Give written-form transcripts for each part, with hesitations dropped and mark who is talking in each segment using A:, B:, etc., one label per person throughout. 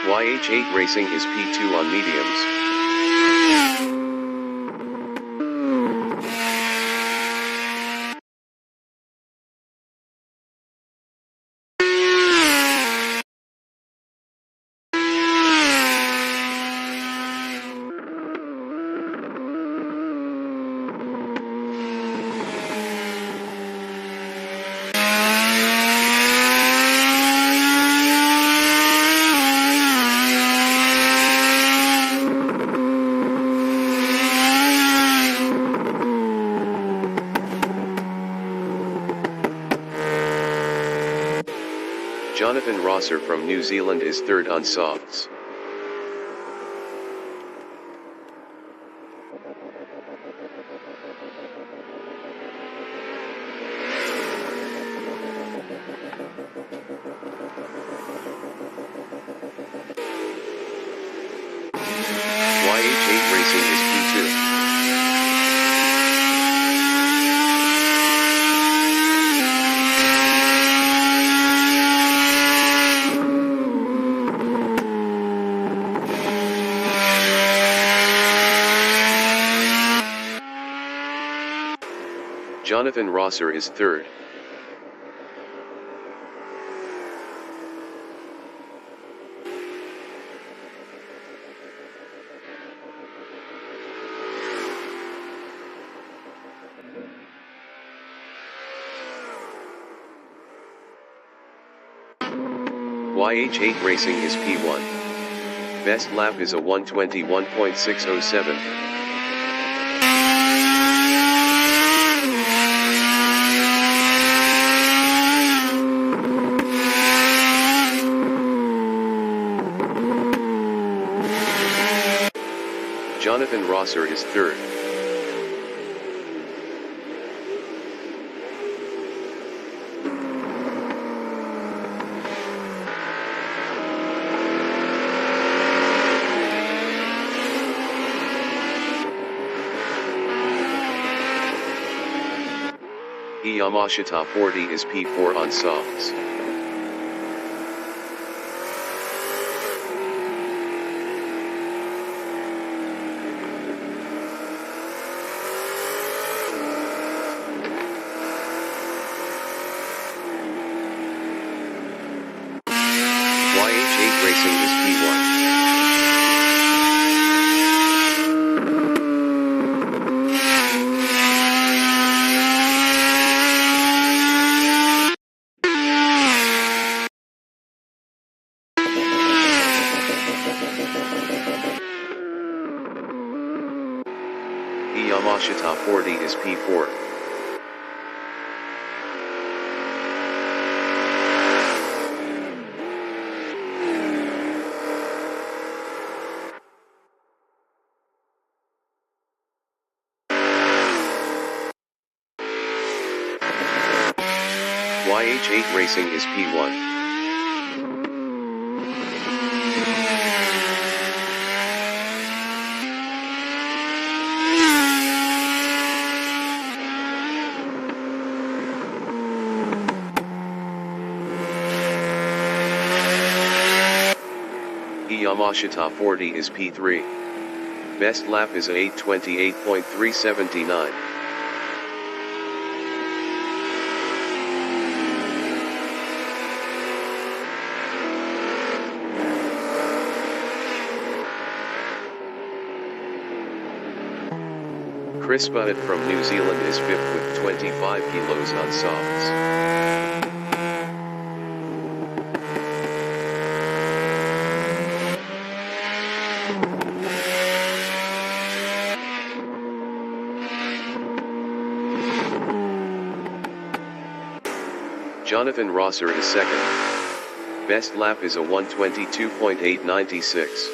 A: YH8 Racing is P2 on mediums. Jonathan Rosser from New Zealand is third on softs. YH8 Racing is P2. Jonathan Rosser is third. YH8 Racing is P1. Best lap is a 1:21.607. Jonathan Rosser is third. Yamashita 40 is P4 on softs. YH8 Racing is P1. Yamashita 40 is P4. YH8 Racing is P1. Yamashita 40 is P3. Best lap is a 8:28.379. Chris Butt from New Zealand is fifth with 25 kilos on softs. Jonathan Rosser is second. Best lap is a 1:22.896.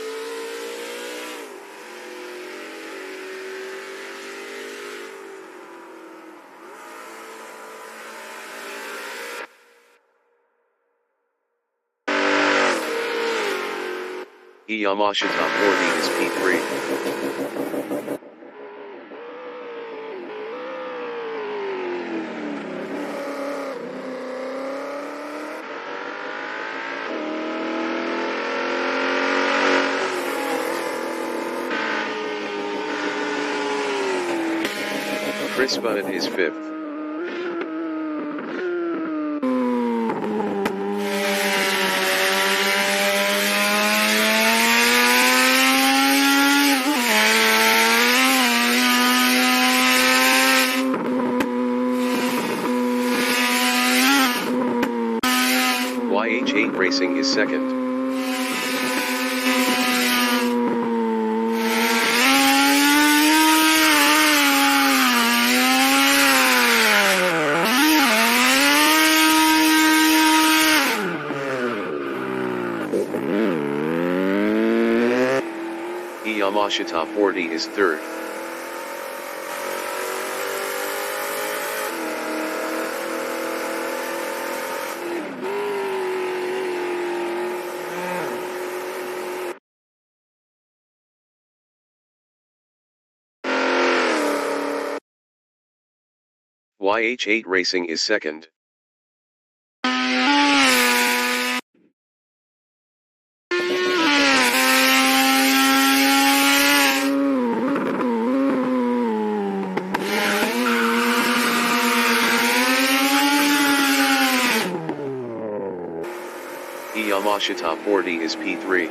A: Yamashita 40 is P3. Chris Bunnett is 5th. YH8 Racing is 2nd. Yamashita 40 is 3rd. YH8 Racing is 2nd. Yamashita 40 is P3.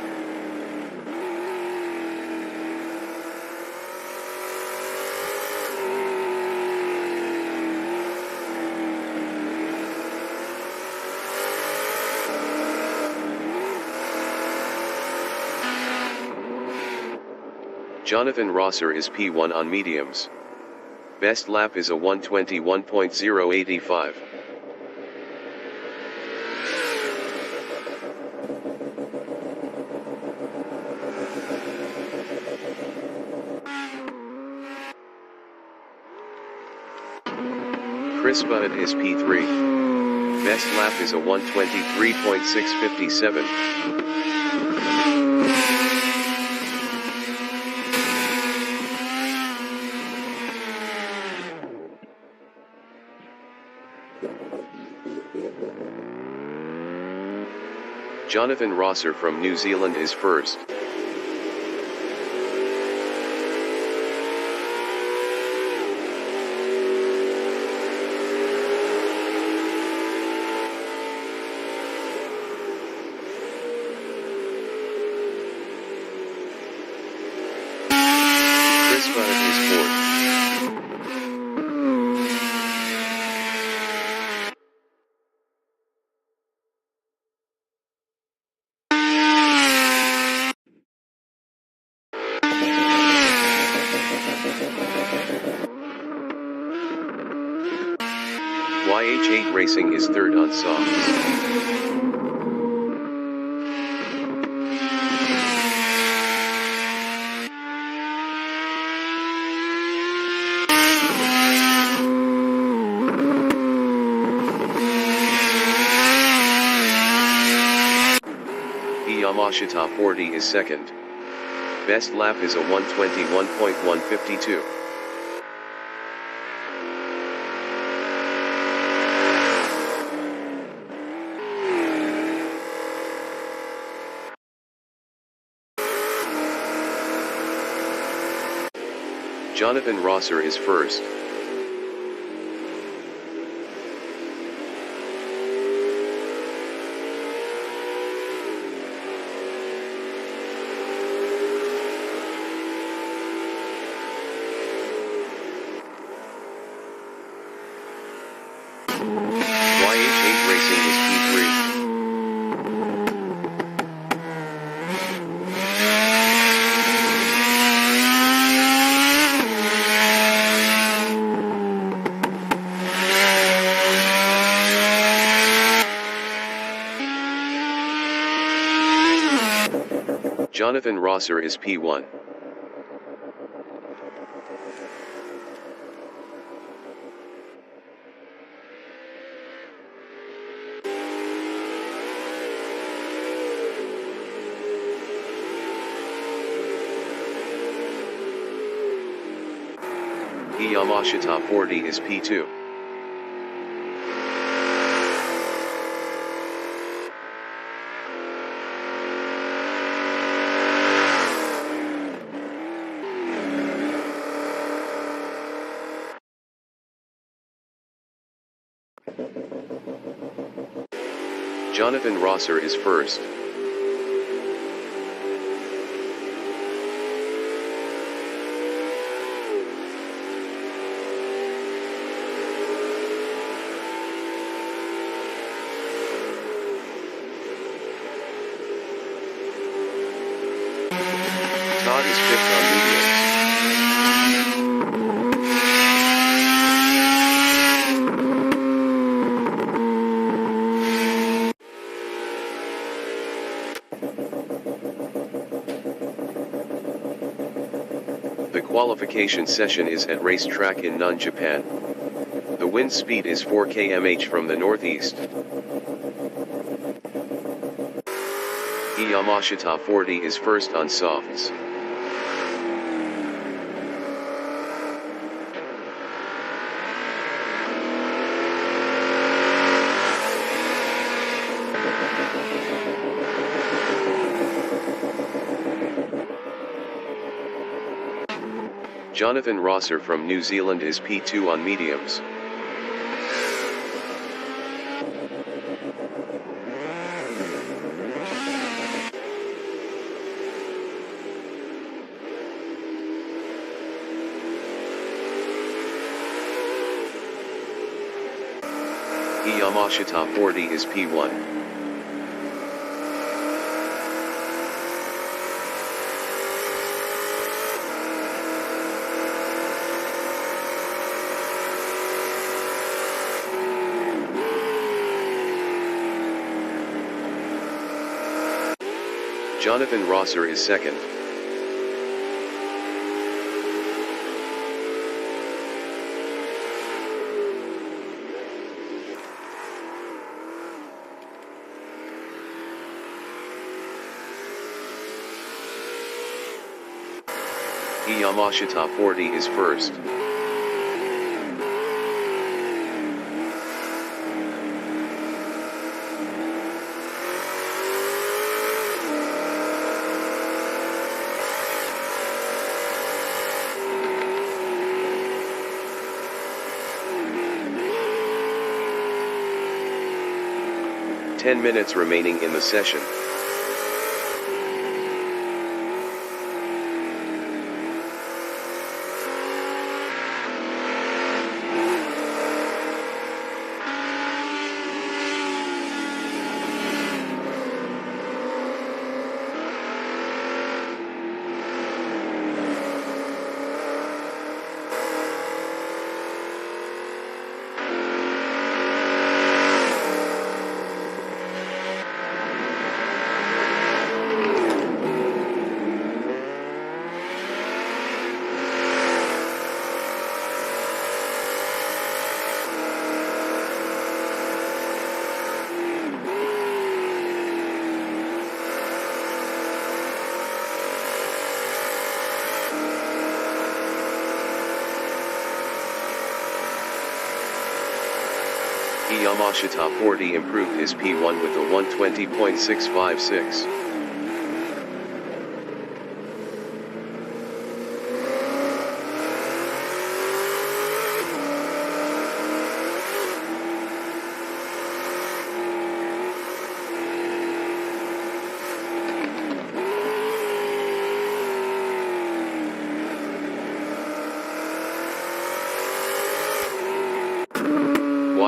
A: Jonathan Rosser is P1 on mediums. Best lap is a 121.085. Chris Bunnett is P3. Best lap is a 123.657. Jonathan Rosser from New Zealand is 1st. Chris Bunnett is 4th. YH8 Racing is 3rd on softs. Yamashita 40 is 2nd. Best lap is a 121.152. Jonathan Rosser is 1st. YH8 Racing is P3. Jonathan Rosser is P1. Yamashita 40 is P2. Jonathan Rosser is first. Todd is fifth on mediums. The qualification session is at racetrack in Nunn, Japan. The wind speed is 4 km/h from the northeast. Yamashita 40 is first on softs. Jonathan Rosser from New Zealand is P2 on mediums. Yamashita 40 is P1. Jonathan Rosser is second. Yamashita 40 is first. Ten minutes remaining in the session. Yamashita 40 improved his P1 with a 120.656.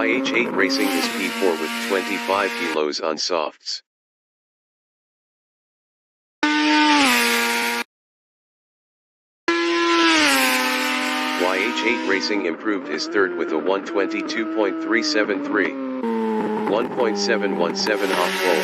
A: YH8 Racing is P4 with 25 kilos on softs. YH8 Racing improved his third with a 122.373. 1.717 off pole.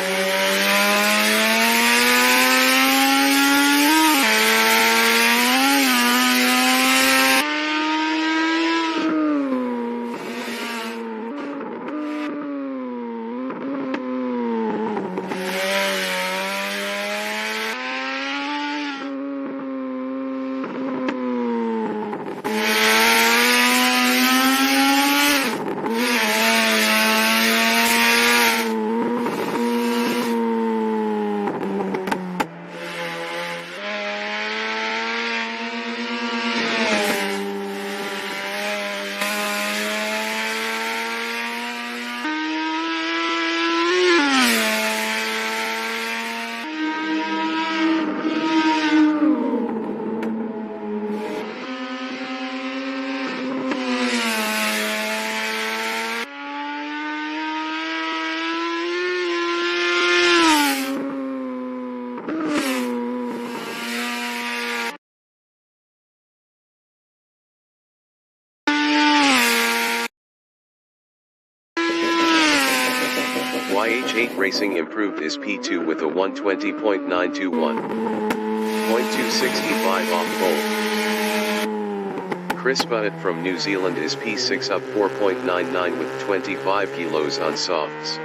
A: YH8 Racing improved his P2 with a 120.921. 0.265 off pole. Chris Butt from New Zealand is P6 up 4.99 with 25 kilos on softs.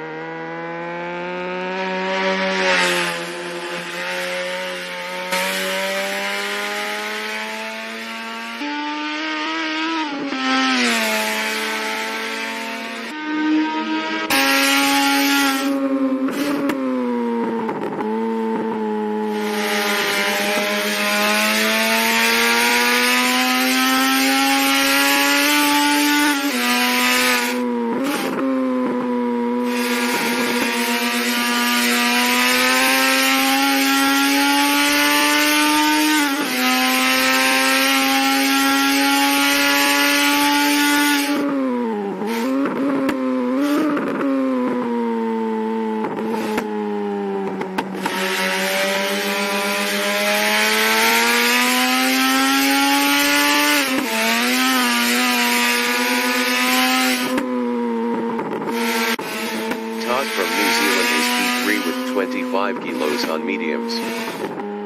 A: From New Zealand is P3 with 25 kilos on mediums.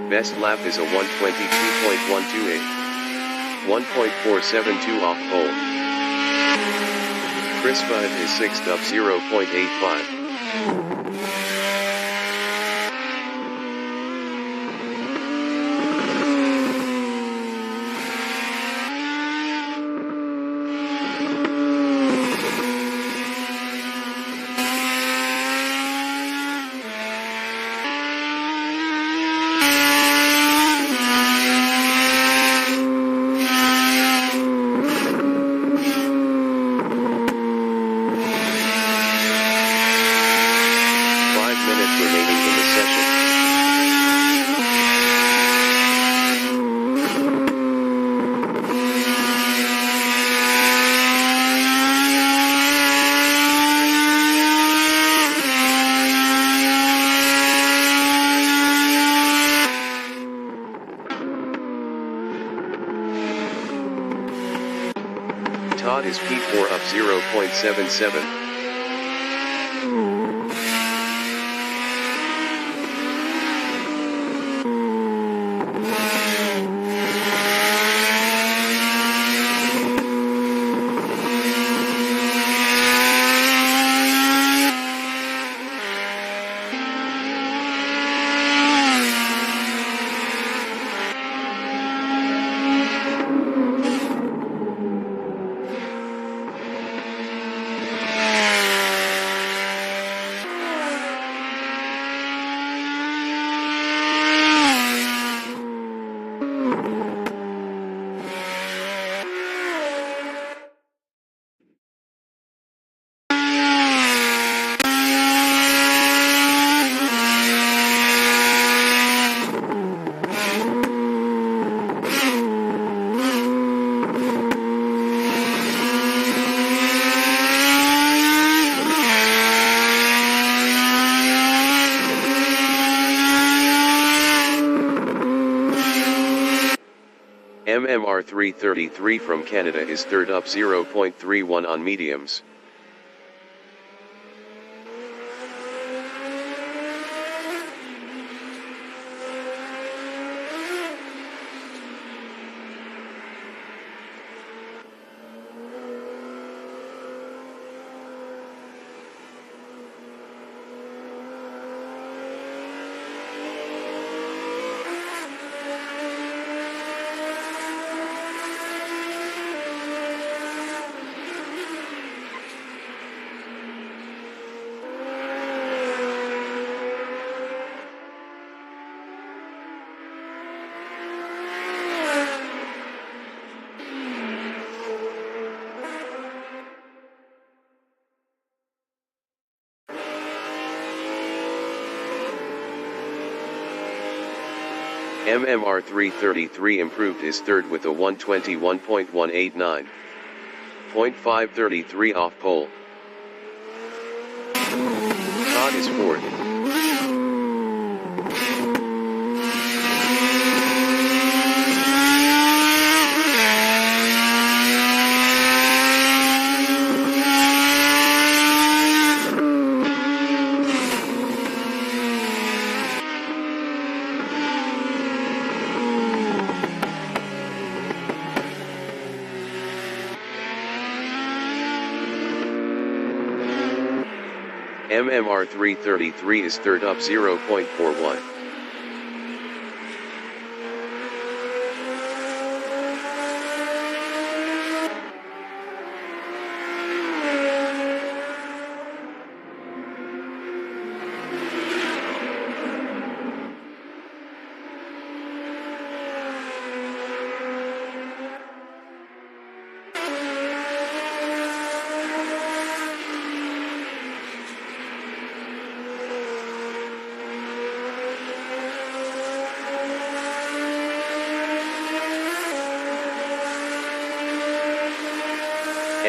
A: Best lap is a 122.128. 1.472 off pole. Chris Butt is 6th up 0.85. Remaining in the session. Todd is P4 up 0.77. MMR 333 from Canada is 3rd up 0.31 on mediums. MMR 333 improved his 3rd with a 121.189. 0.533 off pole. Todd is 4th. MMR 333 is third up 0.41.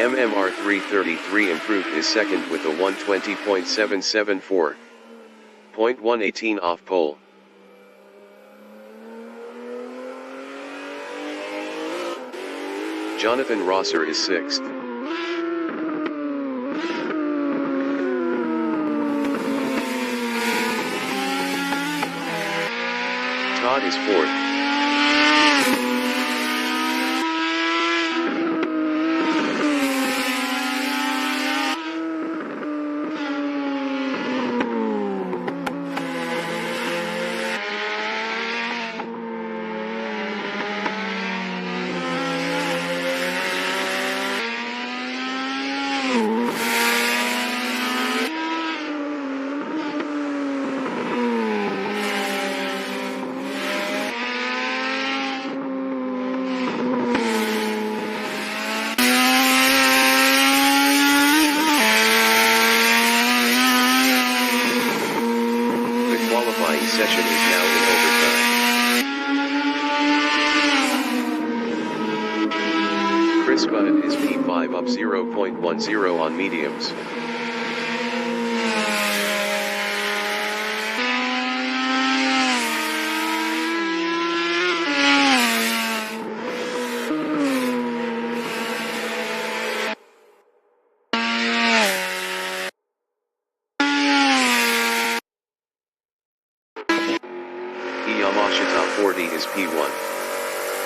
A: MMR 333 improved his second with a 120.774. 0.118 off pole. Jonathan Rosser is sixth. Todd is fourth. Qualifying session is now in overtime. Chris Bunnett is P5 up 0.10 on mediums. Yamashita 40 is P1.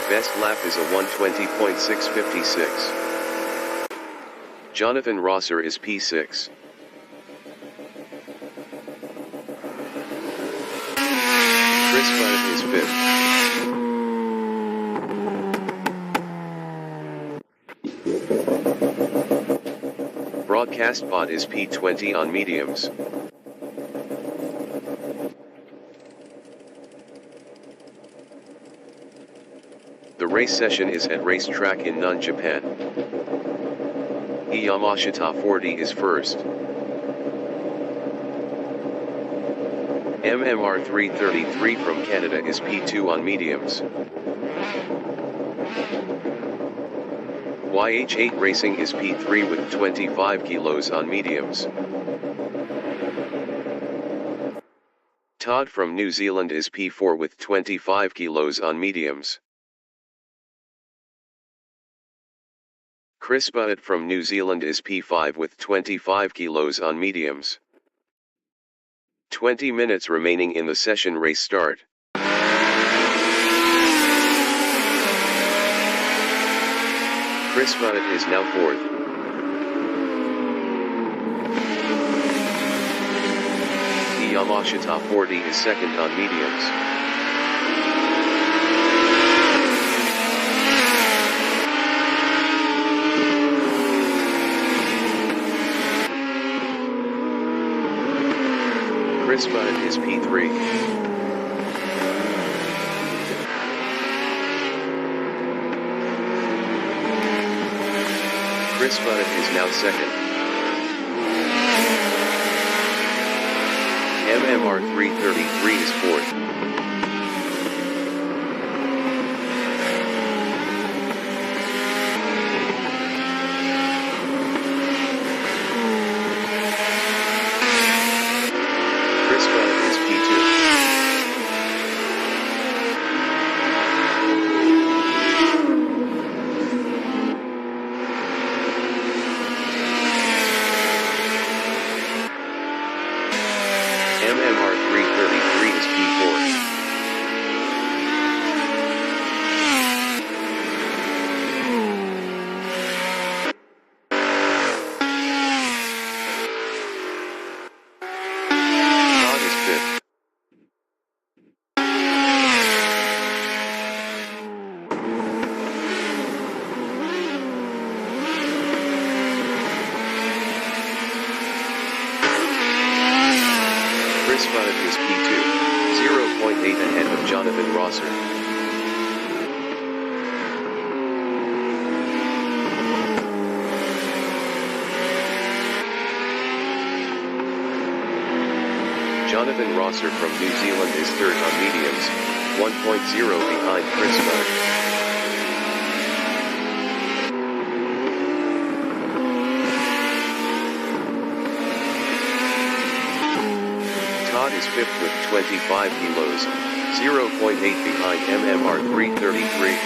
A: Best lap is a 120.656. Jonathan Rosser is P6. Chris Bunnett is 5th. Broadcast bot is P20 on mediums. The race session is at racetrack in Nunn, Japan. Yamashita 40 is first. MMR 333 from Canada is P2 on mediums. YH8 Racing is P3 with 25 kilos on mediums. Todd from New Zealand is P4 with 25 kilos on mediums. Chris Bunnett from New Zealand is P5 with 25 kilos on mediums. 20 minutes remaining in the session race start. Chris Bunnett is now fourth. Yamashita 40 is second on mediums. Chris Bunnett is P3. Chris Bunnett is now second. MMR 333 is fourth. Chris Bunnett is P2. MMR 333 is P4. 5th. Chris Bunnett is P2, 0.8 ahead of Jonathan Rosser. Jonathan Rosser from New Zealand is third on mediums, 1.0 behind Chris Bunnett. Todd is fifth with 25 kilos, 0.8 behind MMR 333.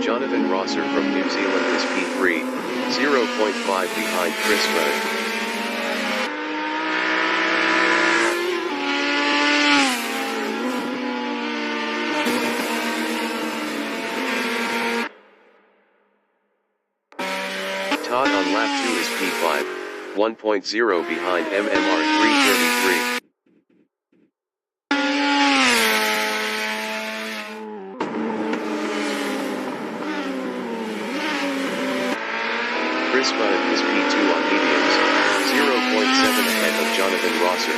A: Jonathan Rosser from New Zealand is P3, 0.5 behind Chris Bunnett. Todd on lap 2 is P5, 1.0 behind MMR 333. Chris Bunnett is P2 on mediums, 0.7 ahead of Jonathan Rosser.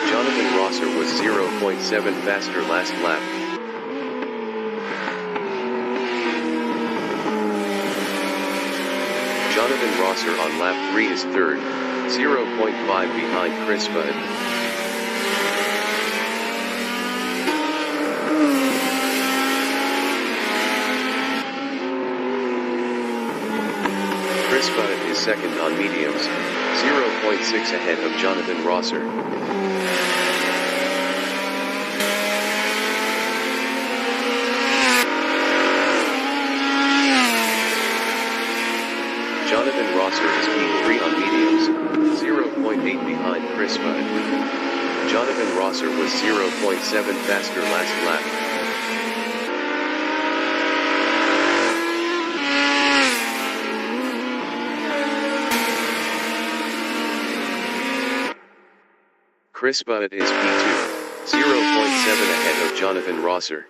A: Jonathan Rosser was 0.7 faster last lap. Jonathan Rosser on lap 3 is third, 0.5 behind Chris Bunnett. Chris Bunnett is second on mediums, 0.6 ahead of Jonathan Rosser. Jonathan Rosser is P3 on mediums, 0.8 behind Chris Bunnett. Jonathan Rosser was 0.7 faster last lap. Chris Bunnett is P2, 0.7 ahead of Jonathan Rosser.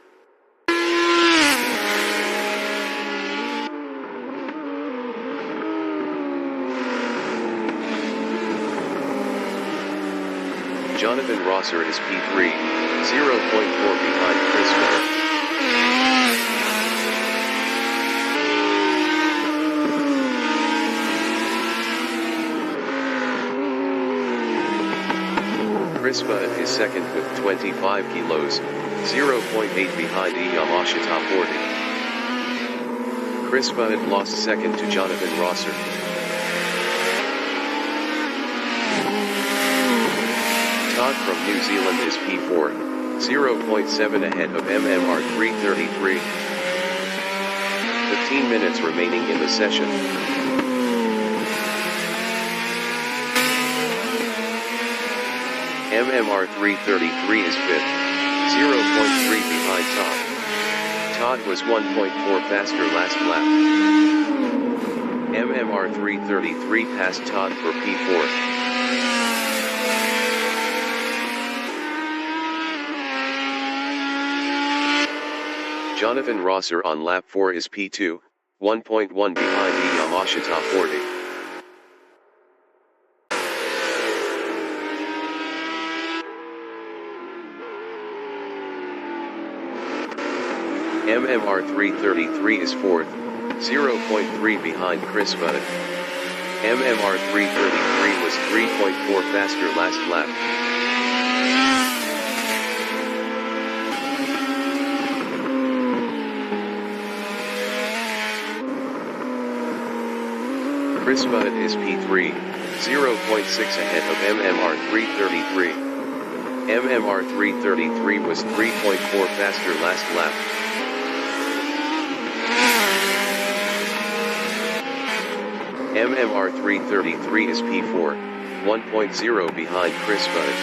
A: Jonathan Rosser is P3, 0.4 behind Chris Bunnett. Chris Bunnett is second with 25 kilos, 0.8 behind Yamashita 40. Chris Bunnett lost second to Jonathan Rosser. Todd from New Zealand is P4, 0.7 ahead of MMR 333. 15 minutes remaining in the session. MMR 333 is fifth, 0.3 behind Todd. Todd was 1.4 faster last lap. MMR 333 passed Todd for P4. Jonathan Rosser on lap 4 is P2, 1.1 behind Yamashita 40. MMR 333 is fourth, 0.3 behind Chris Bunnett. MMR 333 was 3.4 faster last lap. Chris Bunnett is P3, 0.6 ahead of MMR 333. MMR 333 was 3.4 faster last lap. MMR 333 is P4, 1.0 behind Chris Bunnett.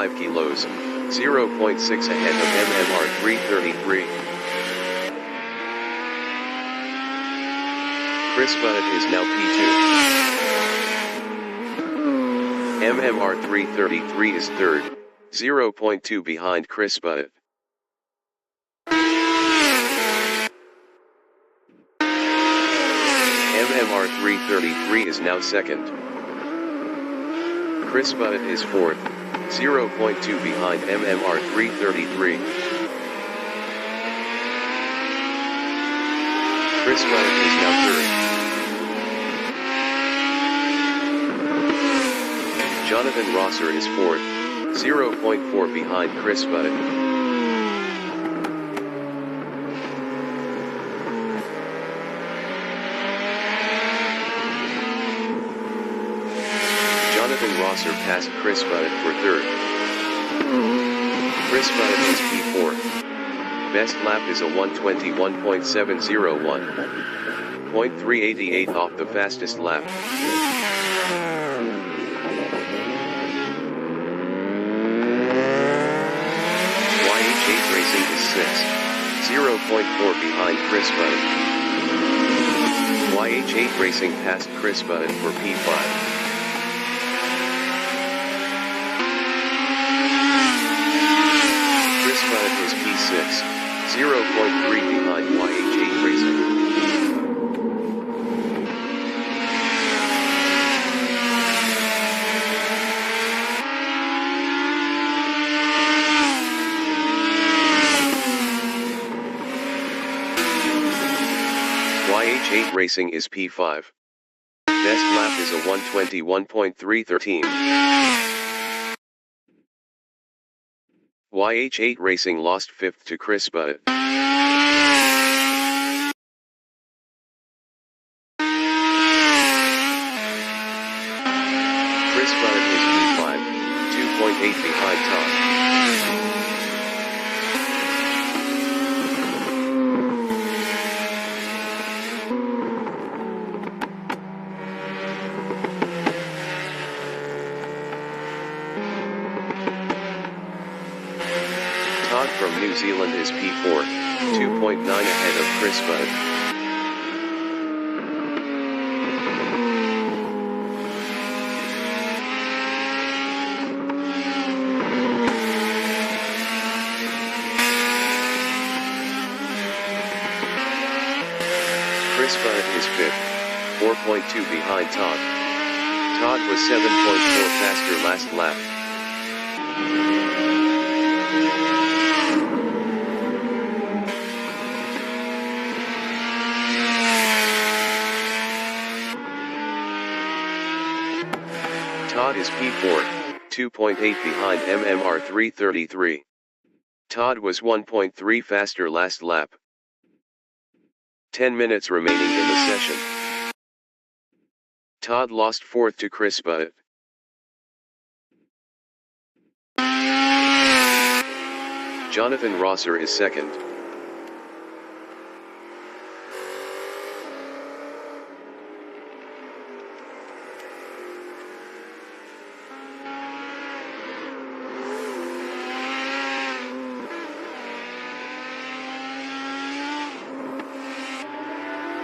A: 5 kilos, 0.6 ahead of MMR 333. Chris Butt is now P2. MMR 333 is third, 0.2 behind Chris Butt. MMR 333 is now second. Chris Butt is fourth, 0.2 behind MMR 333. Chris Butt is now third. Jonathan Rosser is fourth, 0.4 behind Chris Butt. Jonathan Rosser passed Chris Butt for third. Chris Butt is P4. Best lap is a 121.701. 0.388 off the fastest lap. YH8 Racing is 6th, 0.4 behind Chris Butt. YH8 Racing passed Chris Butt for P5. Chris Butt is P6, 0.3 behind YH8 Racing. YH8 Racing is P5. Best lap is a 121.313. YH8 Racing lost 5th to Chris Butt. Chris Butt is P5, 2.8 behind Todd. Todd from New Zealand is P4, 2.9 ahead of Chris Butt. Chris Butt is 5th, 4.2 behind Todd. Todd was 7.4 faster last lap. Todd is P4, 2.8 behind MMR 333. Todd was 1.3 faster last lap. 10 minutes remaining in the session. Todd lost 4th to Chris Butt. Jonathan Rosser is 2nd.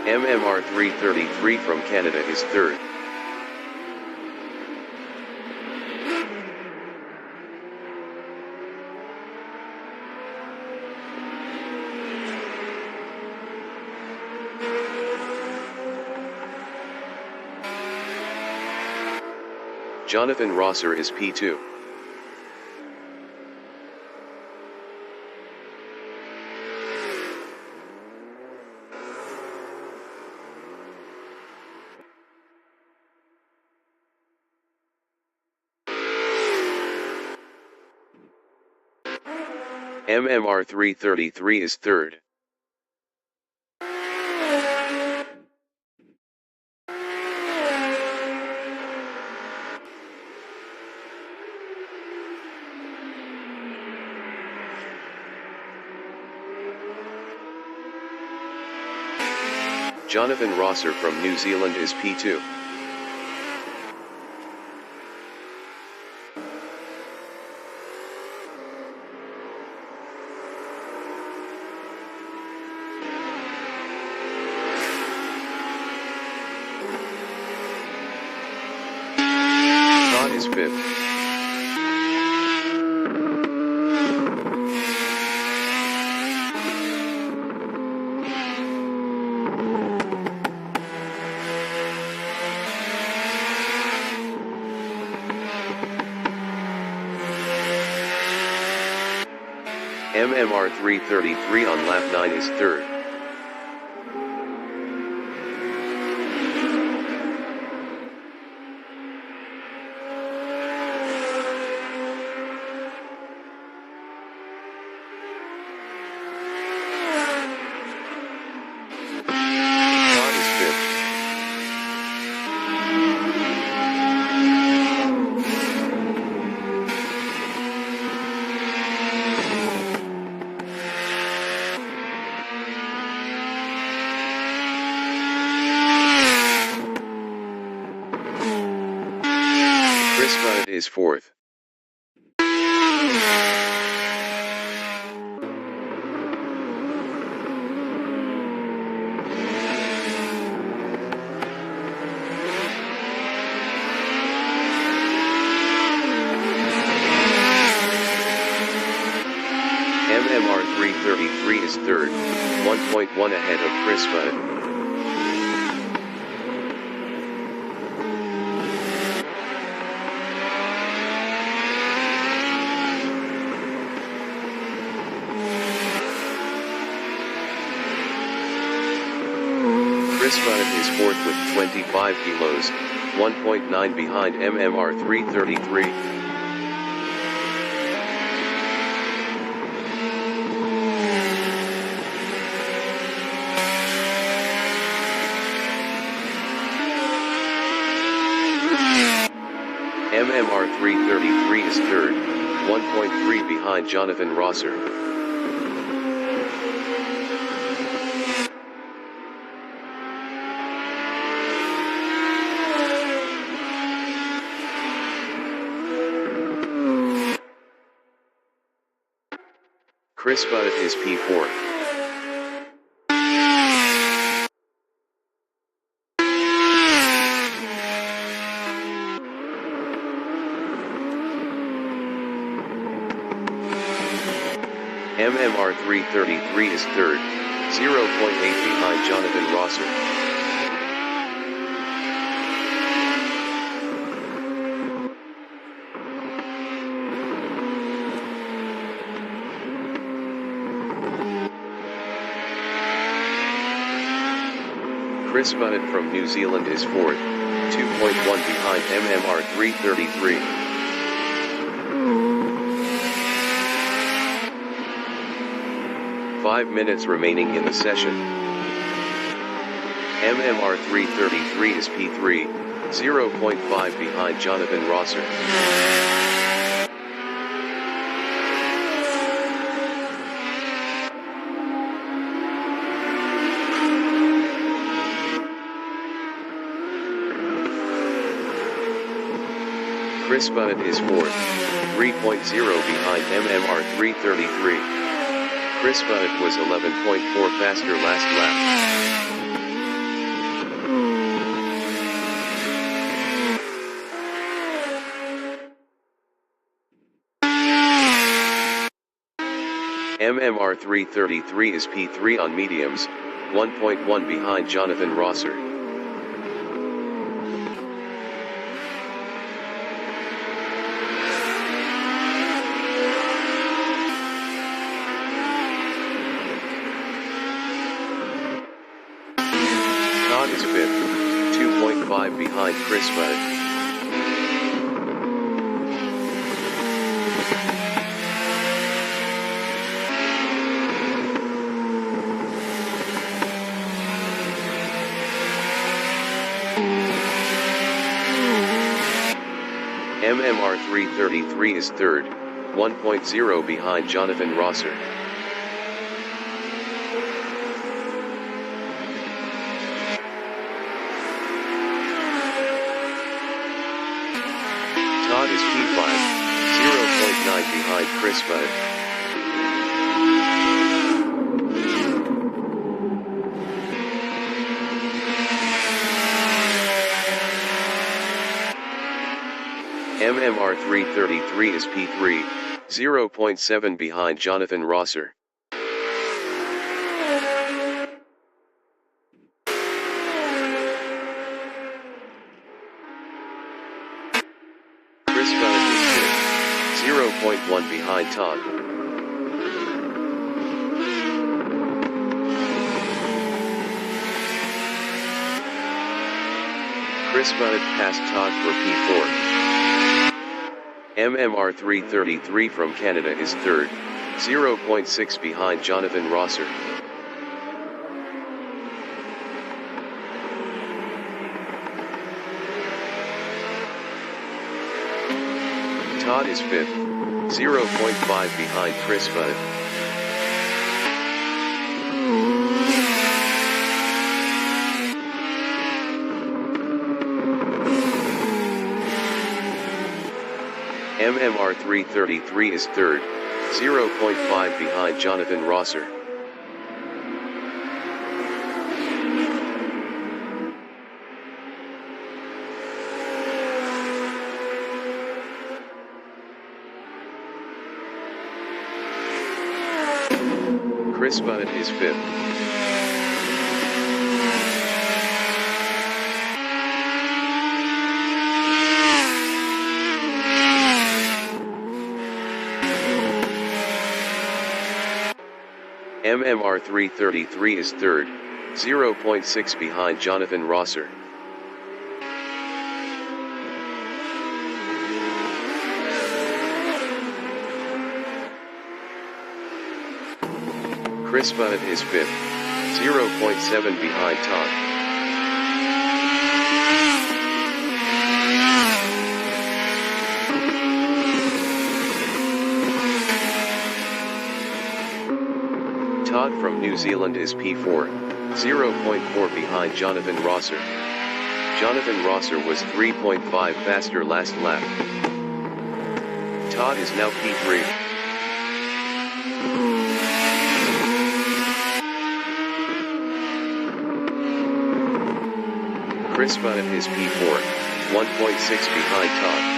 A: MMR 333 from Canada is 3rd. Jonathan Rosser is P2. MMR 333 is 3rd. Jonathan Rosser from New Zealand is P2. MMR 333 on lap 9 is third. Is fourth. MMR 333 is third, 1.1 ahead of Chris Budd. Chris Budd is fourth with 25 kilos, 1.9 behind MMR 333. MMR 333 is third, 1.3 behind Jonathan Rosser. Chris Budd is P4. MMR 333 is third, 0.8 behind Jonathan Rosser. Chris Budd from New Zealand is fourth, 2.1 behind MMR 333. Five minutes remaining in the session. MMR 333 is P3, 0.5 behind Jonathan Rosser. Chris Budd is fourth, 3.0 behind MMR 333. Chris Budd was 11.4 faster last lap. MMR 333 is P3 on mediums, 1.1 behind Jonathan Rosser. Is fifth, 2.5 behind Chris Budd. MMR 333 is third, 1.0 behind Jonathan Rosser. Is P5, 0.9 behind Chris Budd. MMR 333 is P3, 0.7 behind Jonathan Rosser. Chris Budd is 0.1 behind Todd. Chris Bunnett passed Todd for P4. MMR 333 from Canada is third, 0.6 behind Jonathan Rosser. Todd is fifth, 0.5 behind Chris Bunnett. MMR 333 is third, 0.5 behind Jonathan Rosser. Chris Bunnett is fifth. MMR 333 is third, 0.6 behind Jonathan Rosser. Chris Bunnett is fifth, 0.7 behind Todd. Todd from New Zealand is P4, 0.4 behind Jonathan Rosser. Jonathan Rosser was 3.5 faster last lap. Todd is now P3. Chris Bunnett is P4, 1.6 behind Todd.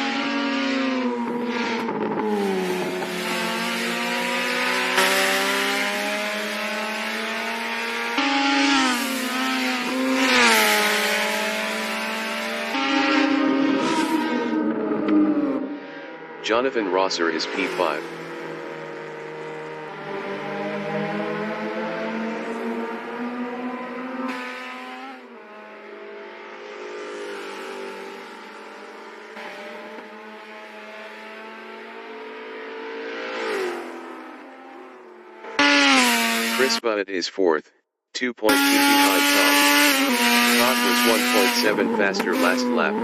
A: Jonathan Rosser is P5. Chris Bunnett is fourth, 2.2 behind Todd. Todd was 1.7 faster last lap.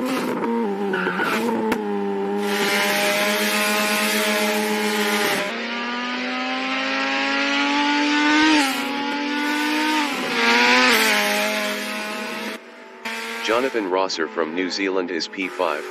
A: Jonathan Rosser from New Zealand is P5.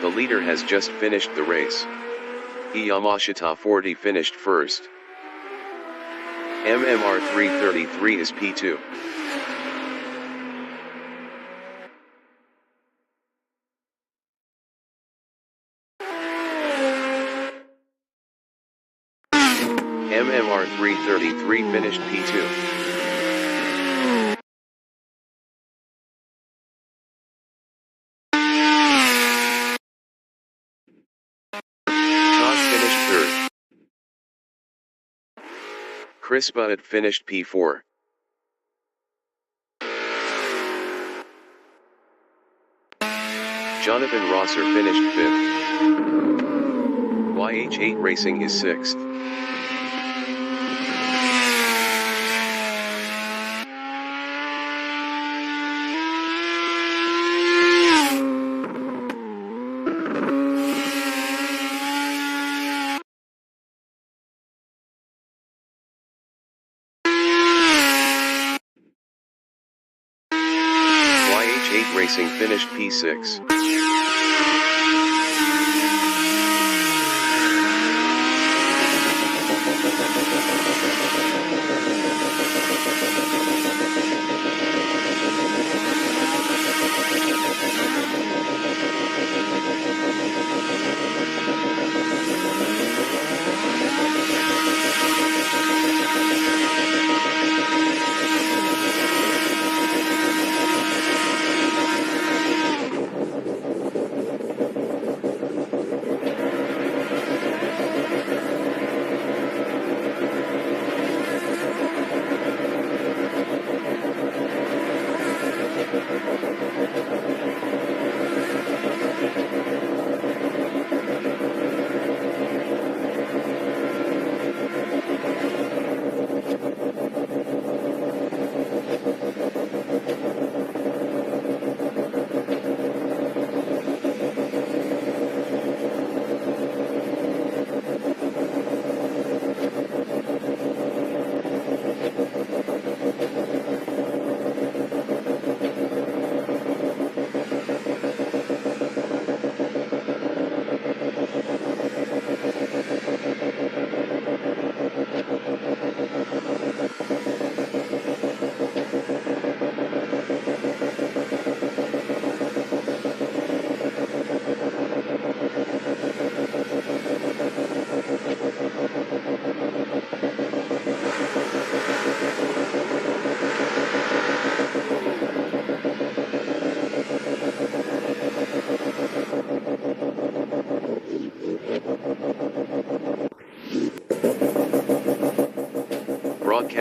A: The leader has just finished the race. Yamashita 40 finished first. MMR 333 is P2. MMR 333 finished P2. Chris Bunnett finished P4. Jonathan Rosser finished 5th. YH8 Racing is 6th. YH8 Racing finished P6.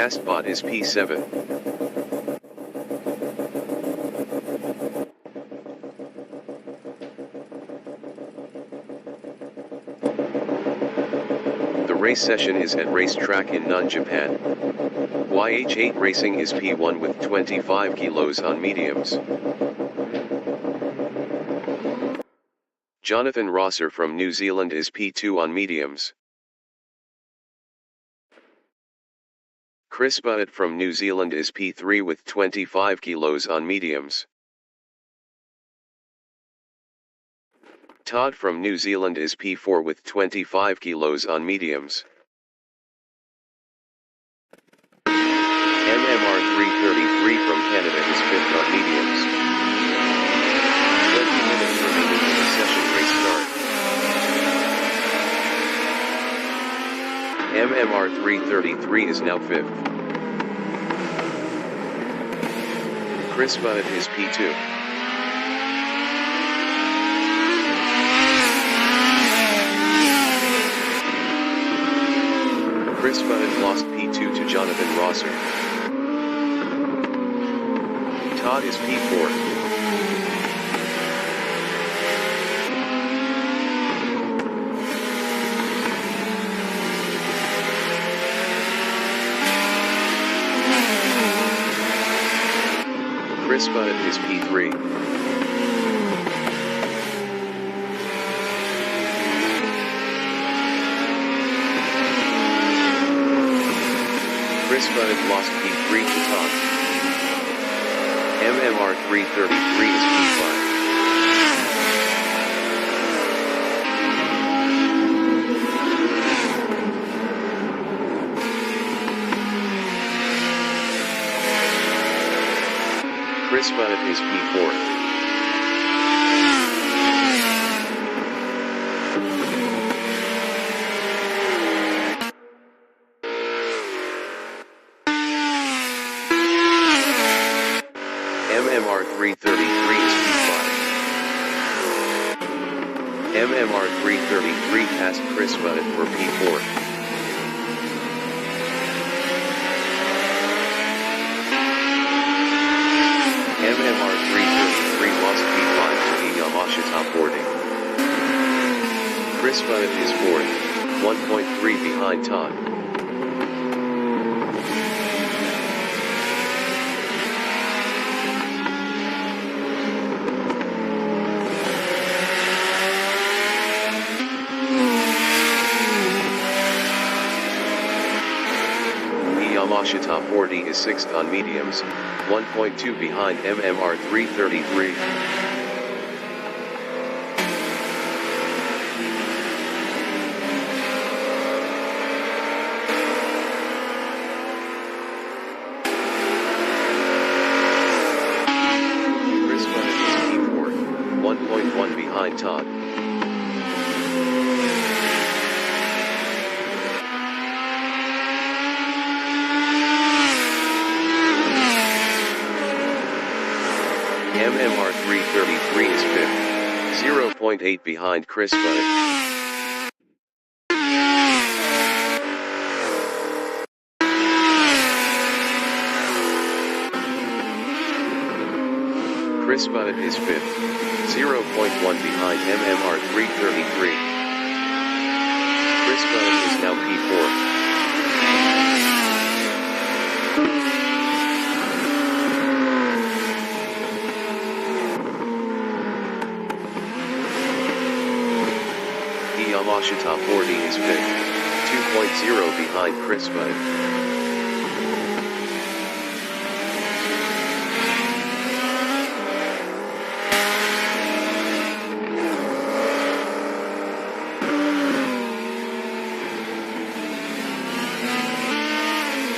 A: Castbot is P7. The race session is at racetrack in Nunn, Japan. YH8 Racing is P1 with 25 kilos on mediums. Jonathan Rosser from New Zealand is P2 on mediums. Chris Butt from New Zealand is P3 with 25 kilos on mediums. Todd from New Zealand is P4 with 25 kilos on mediums. MMR 333 from Canada is 5th on mediums. 20 minutes remaining in the session race start. MMR 333 is now 5th. Chris Butt is P2. Chris Butt lost P2 to Jonathan Rosser. Todd is P4. Chris Butt is P3. Chris Butt lost P3 to Todd. MMR 333 is P5. Chris Butt is P4. MMR 333 is P5. MMR 333 passed Chris Butt for P4. MMR 333 lost P5 to Yamashita boarding. Chris Butt is 4th, 1.3 behind Todd. Yamashita 40 is 6th on mediums, 1.2 behind MMR 333. Chris Butt is P4, 1.1 behind Todd. MMR 333 is 5th, 0.8 behind Chris Butt. Chris Butt is 5th, 0.1 behind MMR 333. Chris Butt is now P4. Yamashita 40 is 5th, 2.0 behind Chris Butt.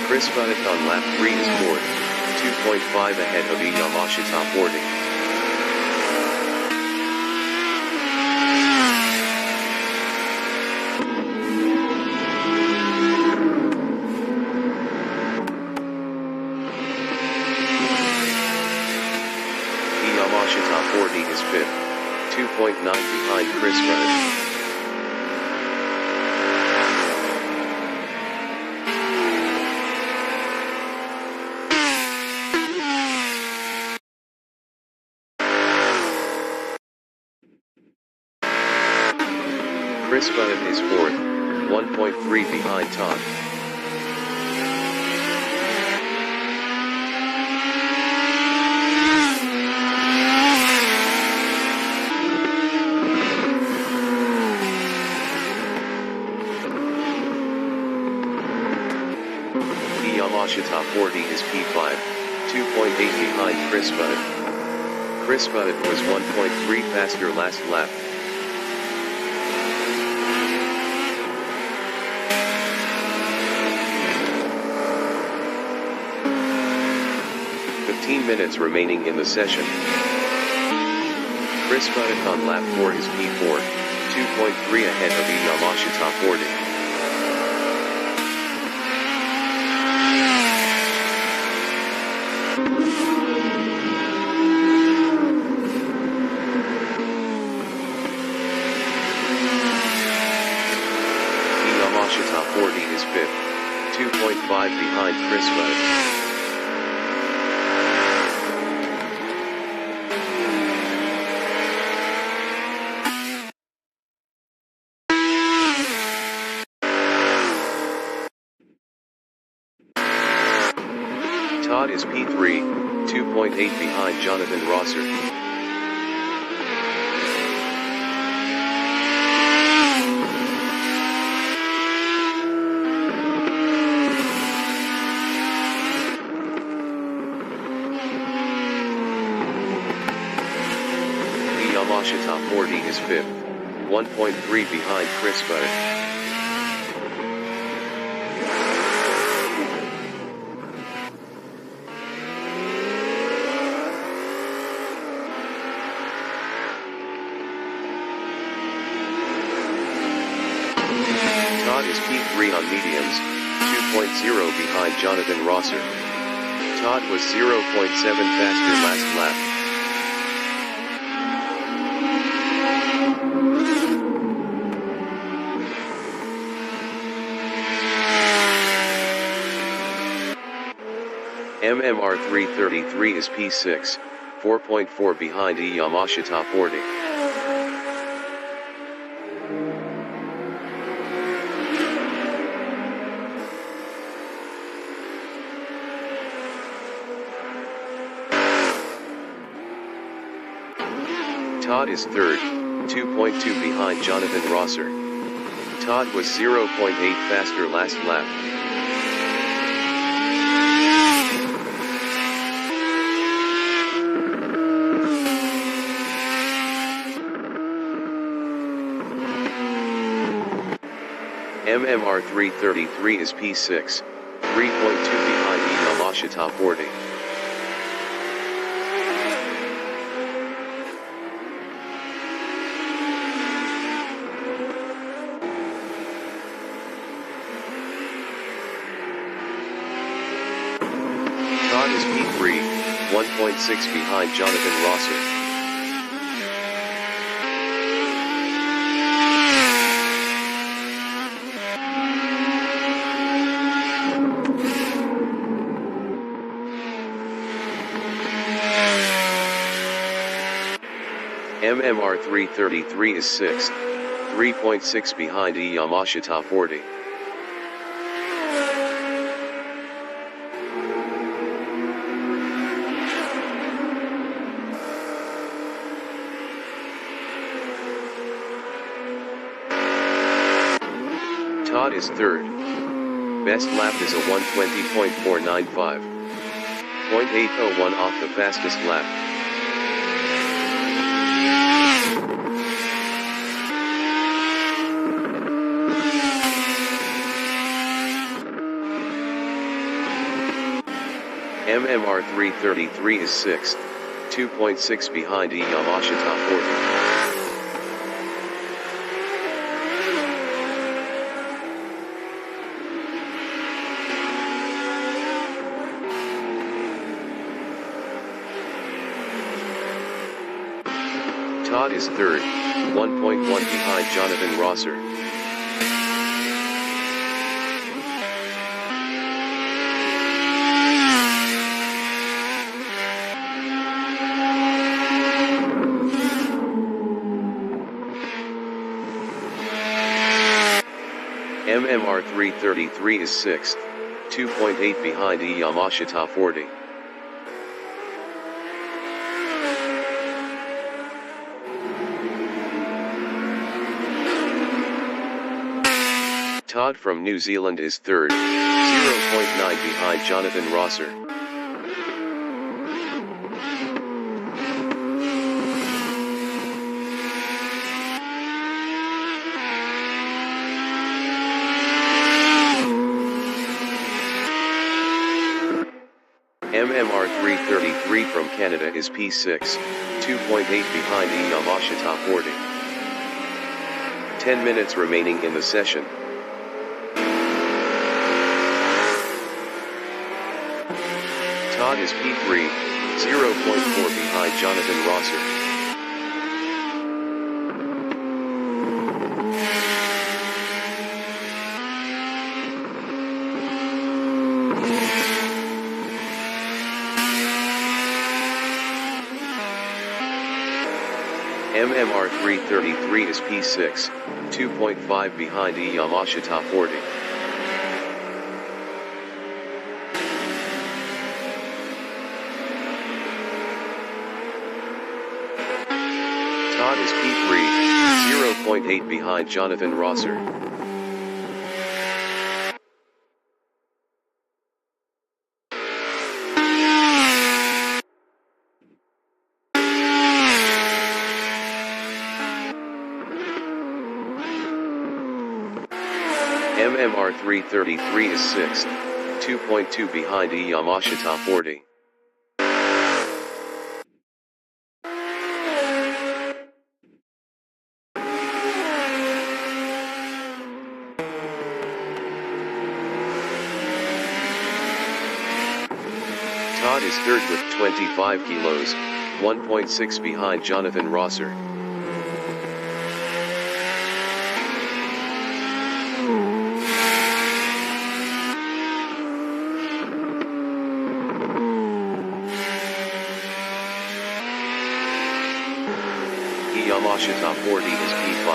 A: Chris Butt on lap 3 is 4th, 2.5 ahead of Yamashita 40. Yamashita 40 is 5th, 2.9 behind Chris Butt. Chris Bunnett is fourth, 1.3 behind Todd. Yamaha top 40 is P5, 2.8 behind Chris Bunnett. Chris Bunnett was 1.3 faster last lap. Minutes remaining in the session. Chris Bunnett on lap 4 is P4, 2.3 ahead of Yamaha top 40. Yamaha top 40 is 5th, 2.5 behind Chris Bunnett. Todd is P3, 2.8 behind Jonathan Rosser. The Yamaha top 40 is 5th, 1.3 behind Chris Bunnett. Todd is P3 on mediums, 2.0 behind Jonathan Rosser. Todd was 0.7 faster last lap. MMR 333 is P6, 4.4 behind Yamaha top 40. Todd is third, 2.2 behind Jonathan Rosser. Todd was 0.8 faster last lap. MMR 333 is P6, 3.2 behind Yamaha top 40. Todd is P3, 1.6 behind Jonathan Rosser. MMR 333 is 6th, 3.6 behind Yamaha top 40. Todd is third. Best lap is a 120.495. 0.801 off the fastest lap. MMR 333 is 6th, 2.6 behind Yamaha top 40. Todd is third, 1.1 behind Jonathan Rosser. MMR 333 is 6th, 2.8 behind Yamashita 40. Todd from New Zealand is 3rd, 0.9 behind Jonathan Rosser. MMR 333 from Canada is P6, 2.8 behind Yamashita 40. 10 minutes remaining in the session. Todd is P3, 0.4 behind Jonathan Rosser. MMR 333 is P6, 2.5 behind Yamashita 40. Todd is P3, 0.8 behind Jonathan Rosser. MMR 333 is 6th, 2.2 behind Yamashita 40. Todd is 3rd with 25 kilos, 1.6 behind Jonathan Rosser. Yamashita 40 is P5,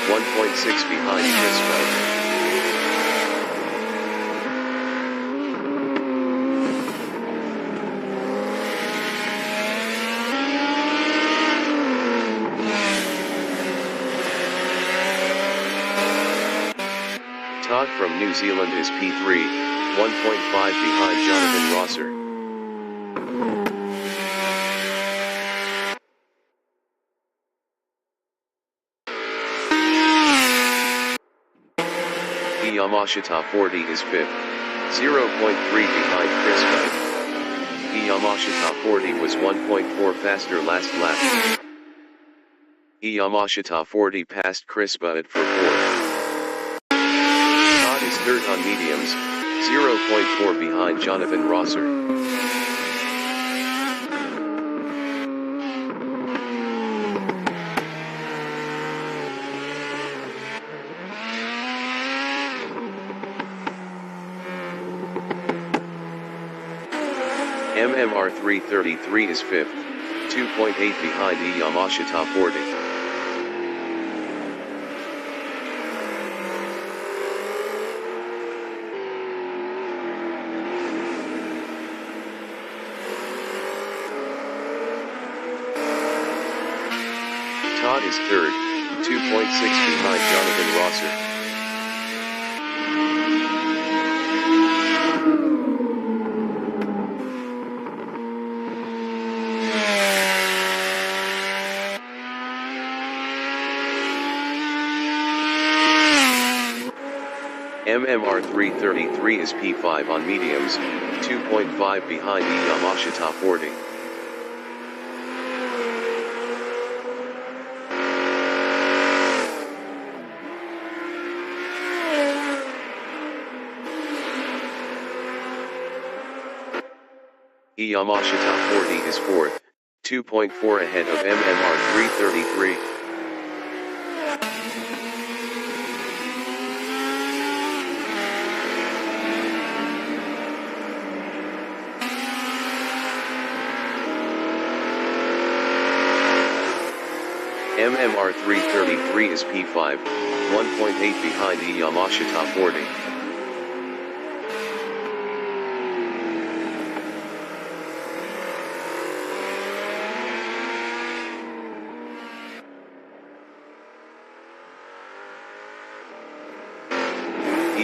A: 1.6 behind Chris Bell. Todd from New Zealand is P3, 1.5 behind Jonathan Rosser. Yamashita 40 is 5th, 0.3 behind Chris Bell. Yamashita 40 was 1.4 faster last lap. Yamashita 40 passed Chris Bell for 4th. Todd is 3rd on mediums, 0.4 behind Jonathan Rosser. MMR 333 is 5th, 2.8 behind Yamashita 40. Todd is 3rd, 2.6 behind Jonathan Rosser. MMR 333 is P5 on mediums, 2.5 behind Yamashita 40. Yamashita 40 is 4th, 2.4 ahead of MMR 333. MMR 333 is P5, 1.8 behind the Yamashita 40.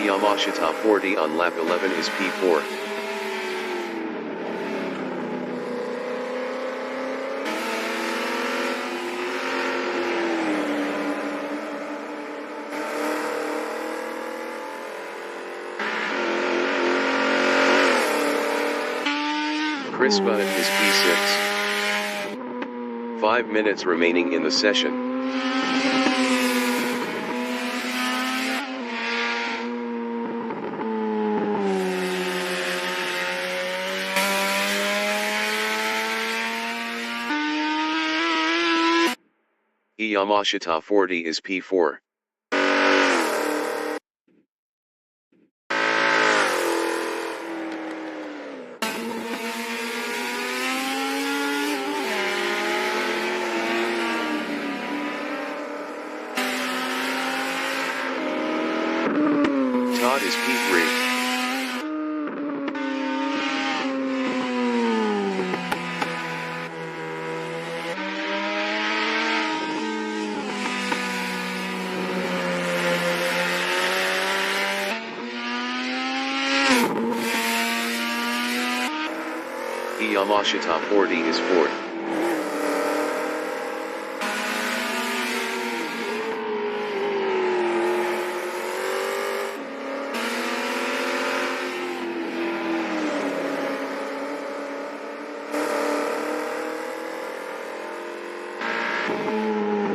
A: Yamashita 40 on lap 11 is P4. Chris Bunnett is P6. 5 minutes remaining in the session. Yamashita 40 is P4. Todd is P3. Yamashita 40 is 4th.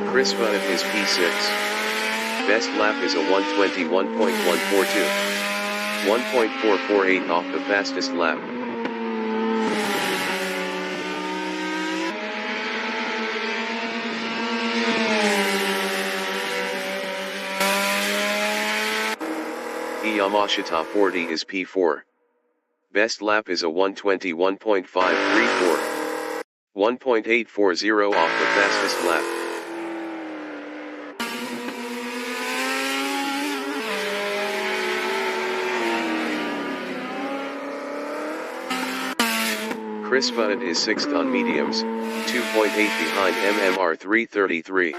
A: Chris Bunnett is P6. Best lap is a 121.142. 1.448 off the fastest lap. Yamashita 40 is P4. Best lap is a 121.534. 1.840 off the fastest lap. Chris Bunnett is 6th on mediums, 2.8 behind MMR 333.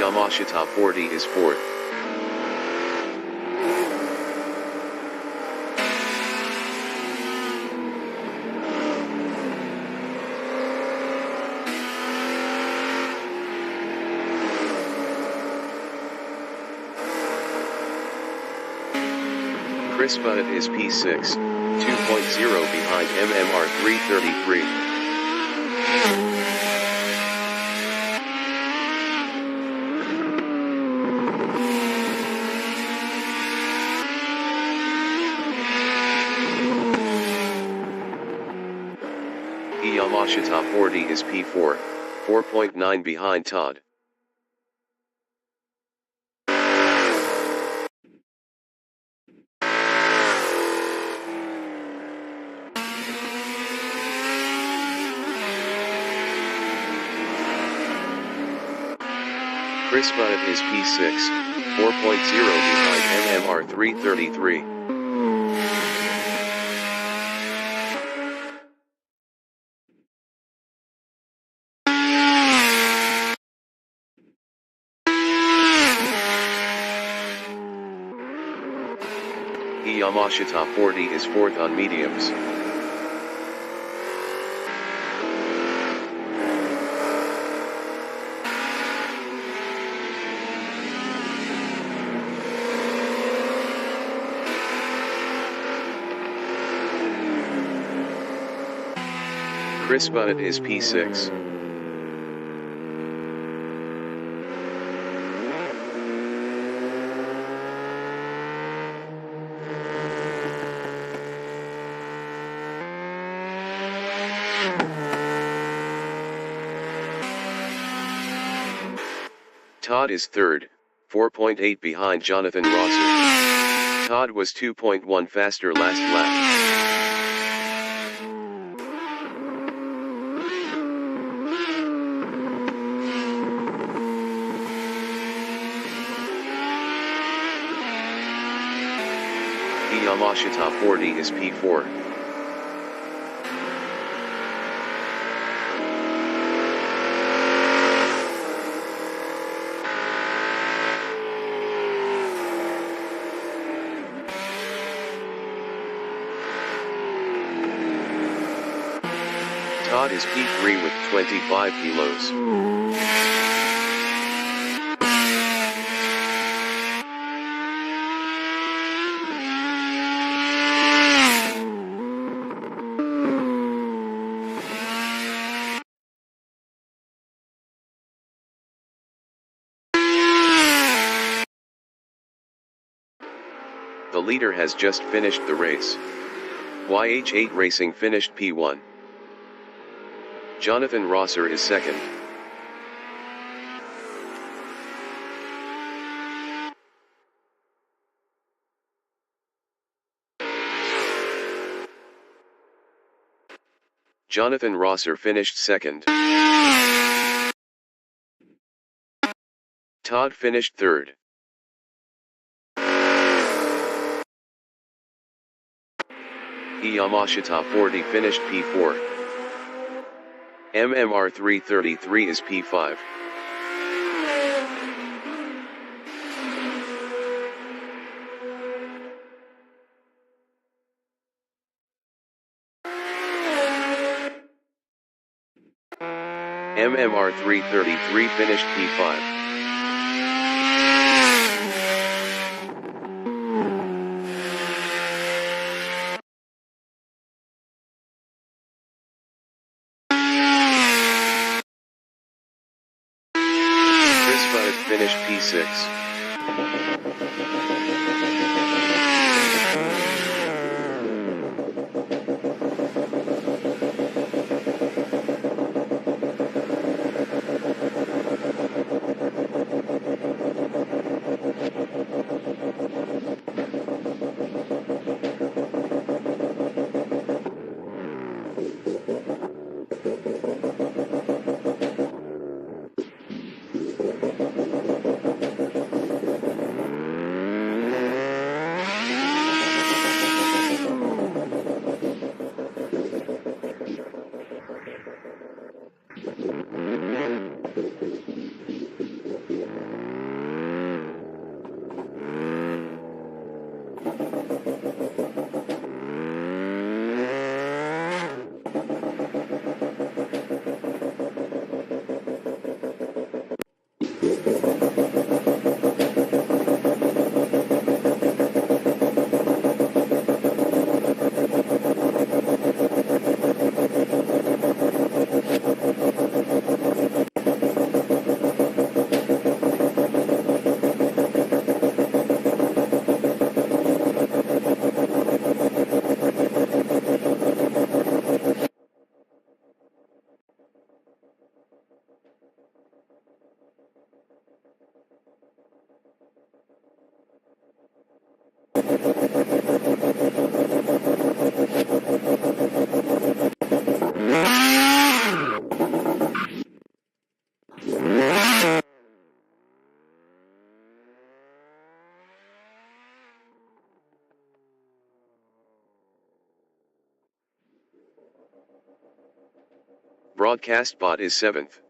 A: Yamashita 40 is 4th. Chris Bunnett is P6, 2.0 behind MMR 333. Yamashita 40 is P4, 4.9 behind Todd. Chris Bunnett is P6, 4.0 behind MMR 333. Yamashita 40 is 4th on mediums. Chris Bunnett is P6. Todd is third, 4.8 behind Jonathan Rosser. Todd was 2.1 faster last lap. Yamashita 40 is P4. Todd is P3 with 25 kilos. The leader has just finished the race. YH8 Racing finished P1. Jonathan Rosser is second. Jonathan Rosser finished second. Todd finished third. Yamashita 40 finished P4. MMR 333 is P5. MMR 333 finished P5. Finished P6. Broadcast bot is 7th.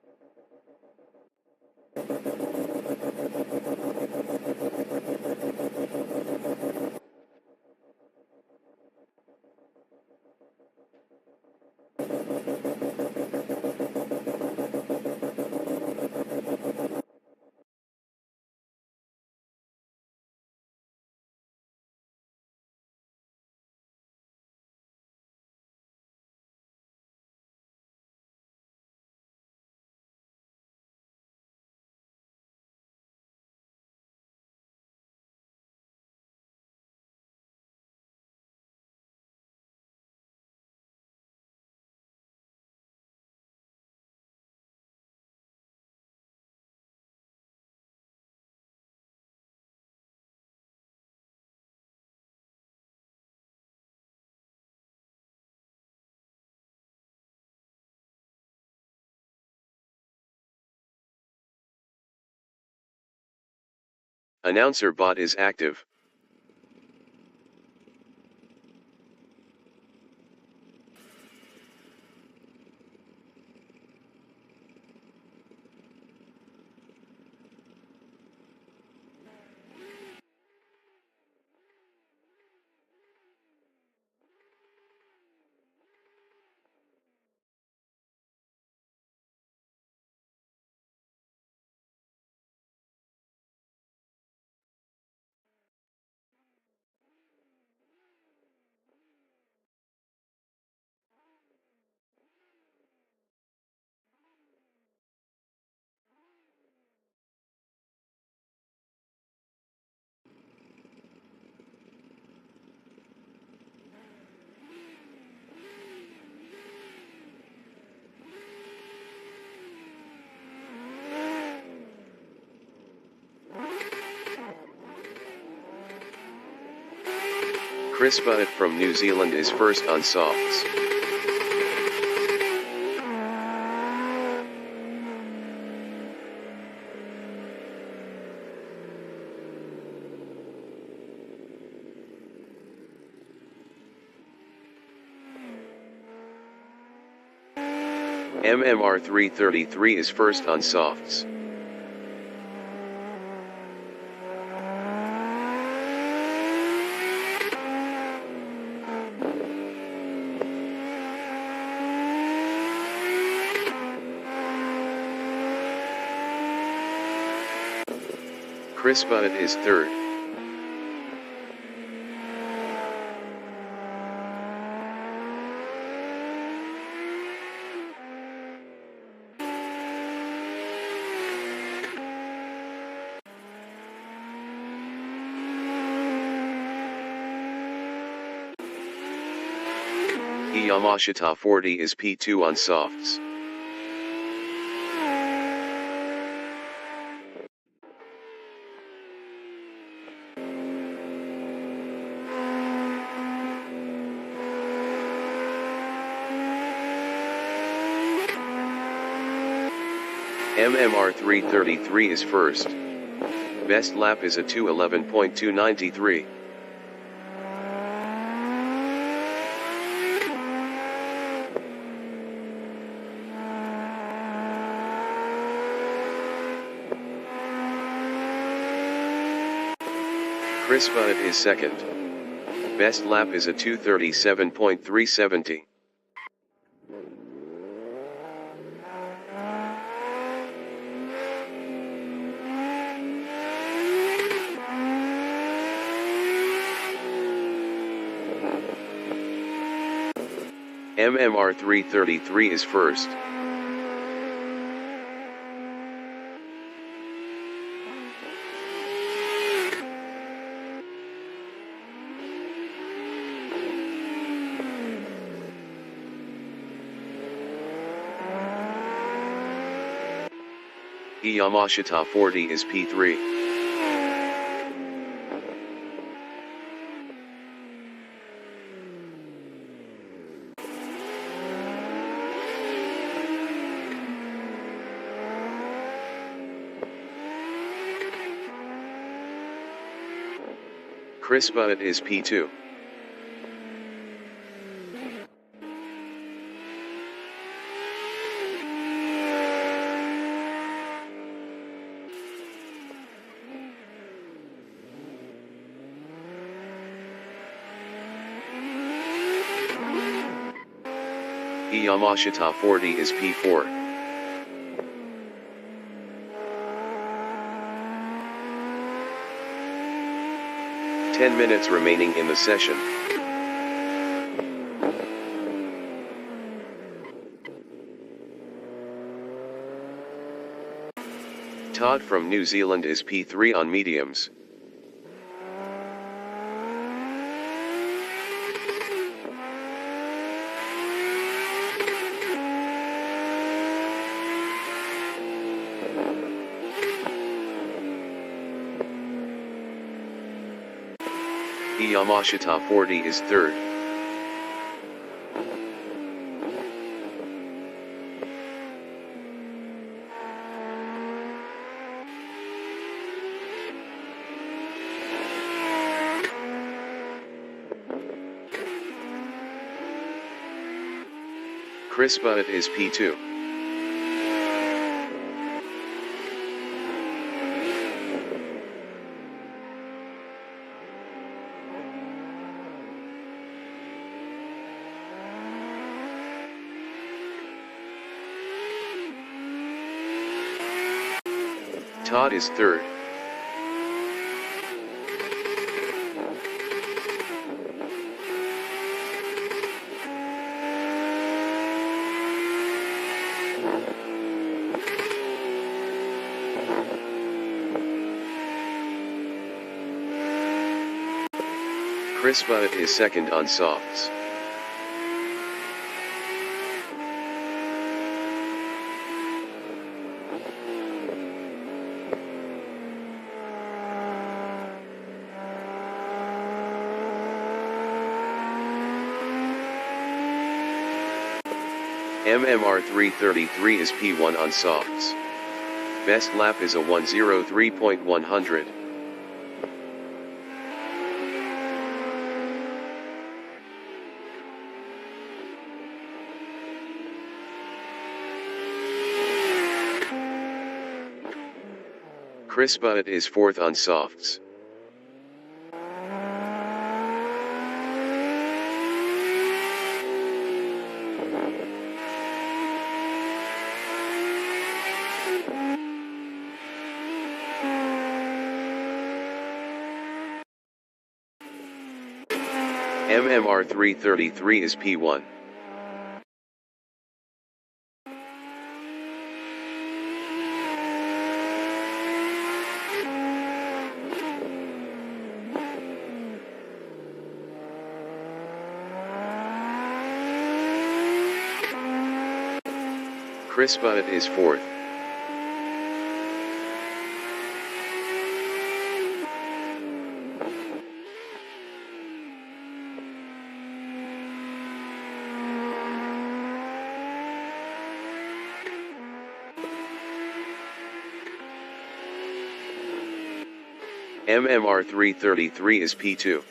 A: Announcer bot is active. Chris Butt from New Zealand is first on softs. MMR 333 is first on softs. Chris Butt is third. Yamashita 40 is P2 on softs. MMR 333 is first. Best lap is a 2:11.293. Chris Butt is second. Best lap is a 2:37.370. MMR 333 is first. Yamashita 40 is P3. Chris Butt is P2. Yamashita 40 is P4. Ten minutes remaining in the session. Todd from New Zealand is P3 on mediums. Yamashita 40 is third. Chris Butt is P2. Todd is third. Chris Butt is second on softs. MMR 333 is P1 on softs. Best lap is a 1:03.100. Chris Butt is fourth on softs. MMR 333 is P1. Chris Butt is fourth. MMR 333 is P2.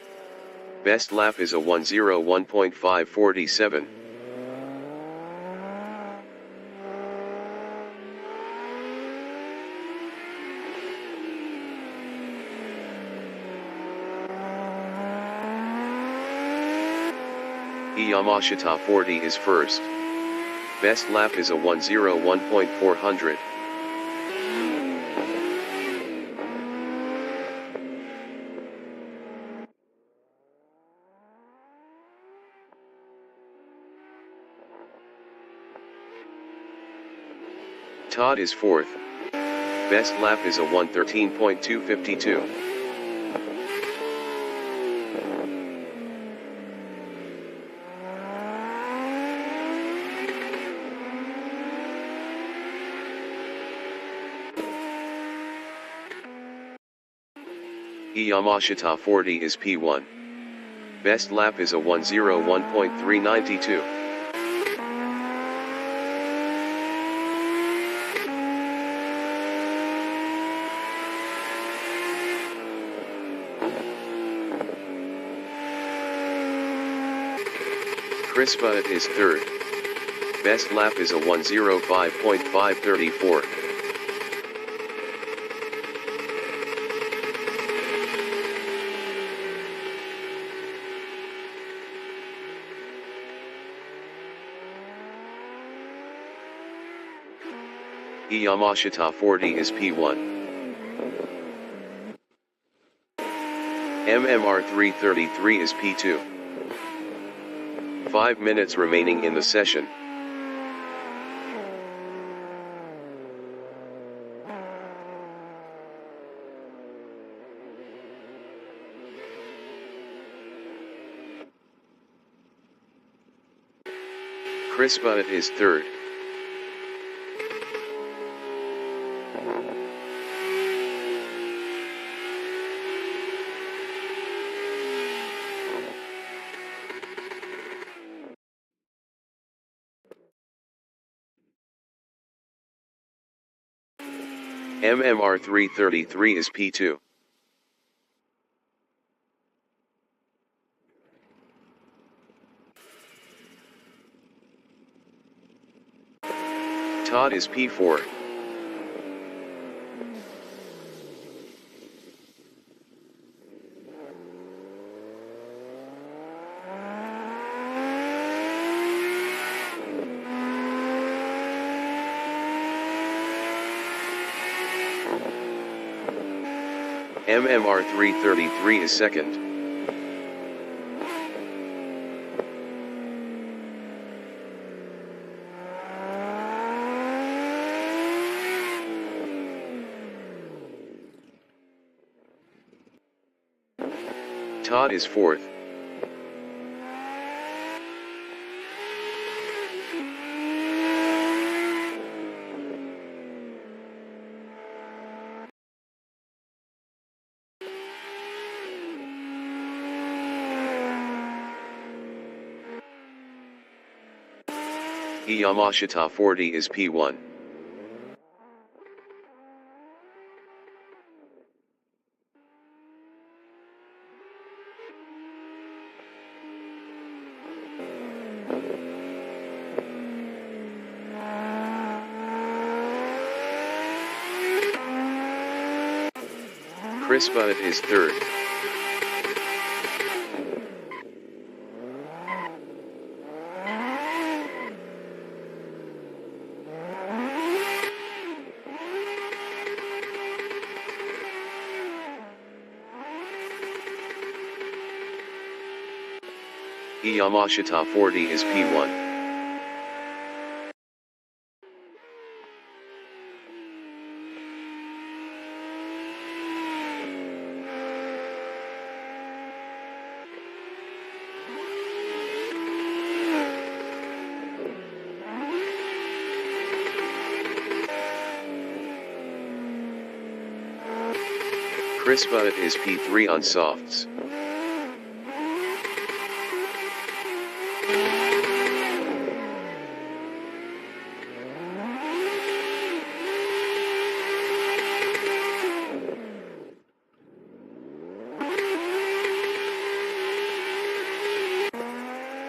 A: Best lap is a 1:01.547. Yamashita 40 is first. Best lap is a 1:01.400. Todd is fourth. Best lap is a 1:13.252. Yamashita 40 is P1. Best lap is a 1:01.392. Chris Butt is third. Best lap is a 1:05.534. Yamashita 40 is P1. MMR 333 is P2. 5 minutes remaining in the session. Chris Butt is third. MMR 333 is P2. Todd is P4. MMR 333 is second. Todd is fourth. Yamashita 40 is P1. Chris Butt is third. Yamashita 40 is P1. Chris Butt is P3 on softs.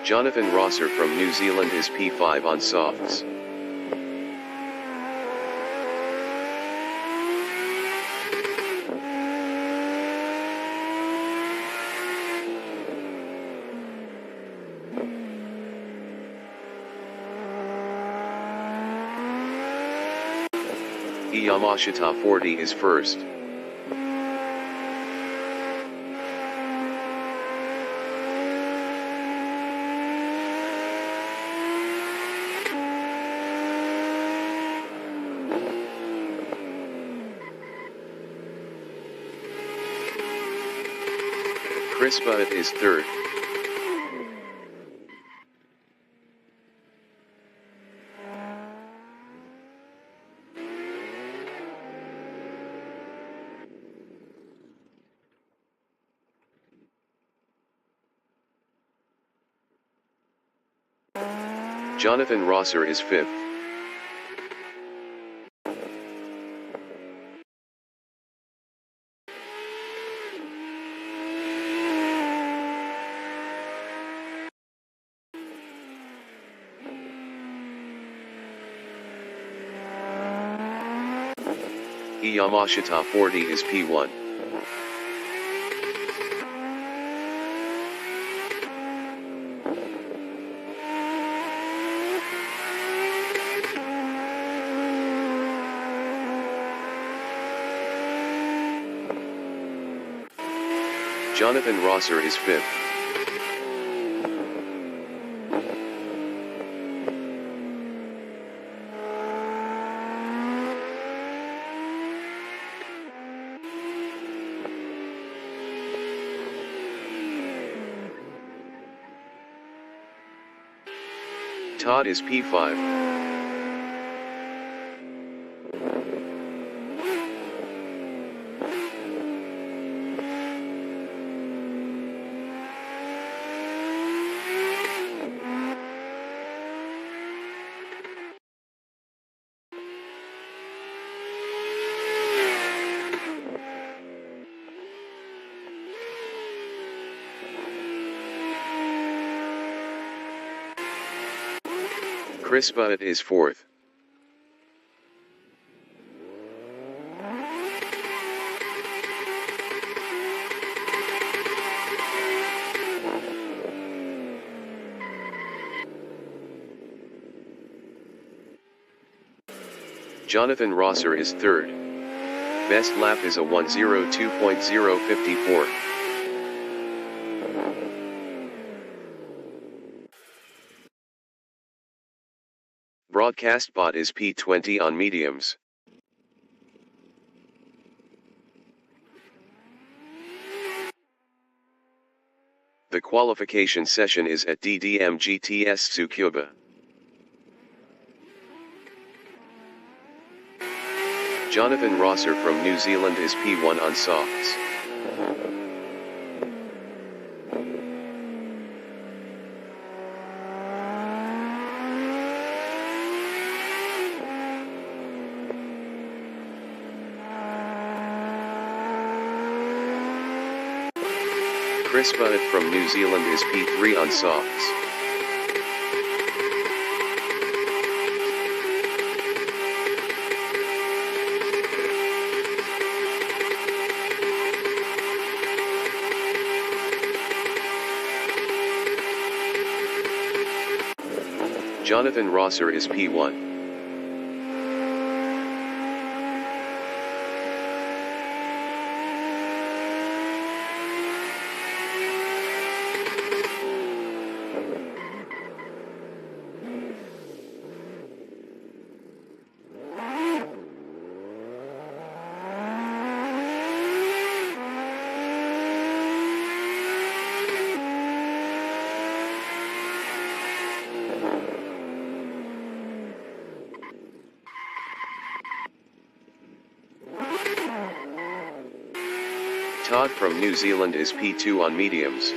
A: Jonathan Rosser from New Zealand is P5 on softs. Yamashita 40 is first. Chris Butt is third. Jonathan Rosser is fifth. Yamashita 40 is P1. Jonathan Rosser is fifth. Todd is P5. Chris Butt is fourth. Jonathan Rosser is third. Best lap is a 1:02.054. Broadcast bot is P20 on mediums. The qualification session is at DDM-GTS Tsukuba. Jonathan Rosser from New Zealand is P1 on softs. Chris Butt from New Zealand is P3 on softs. Jonathan Rosser is P1. Todd from New Zealand is P2 on mediums.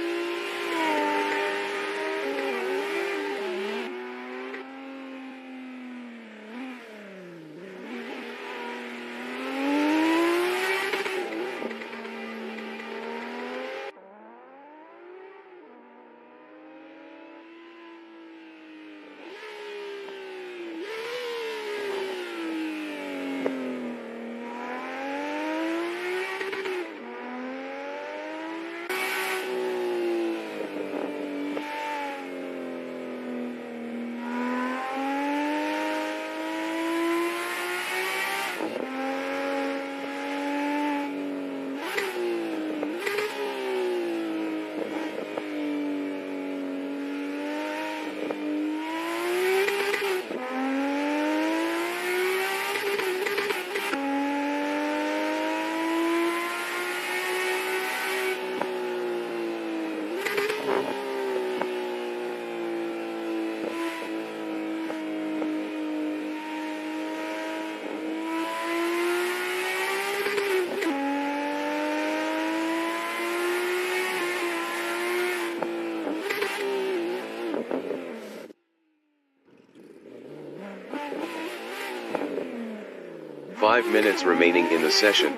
A: Five minutes remaining in the session.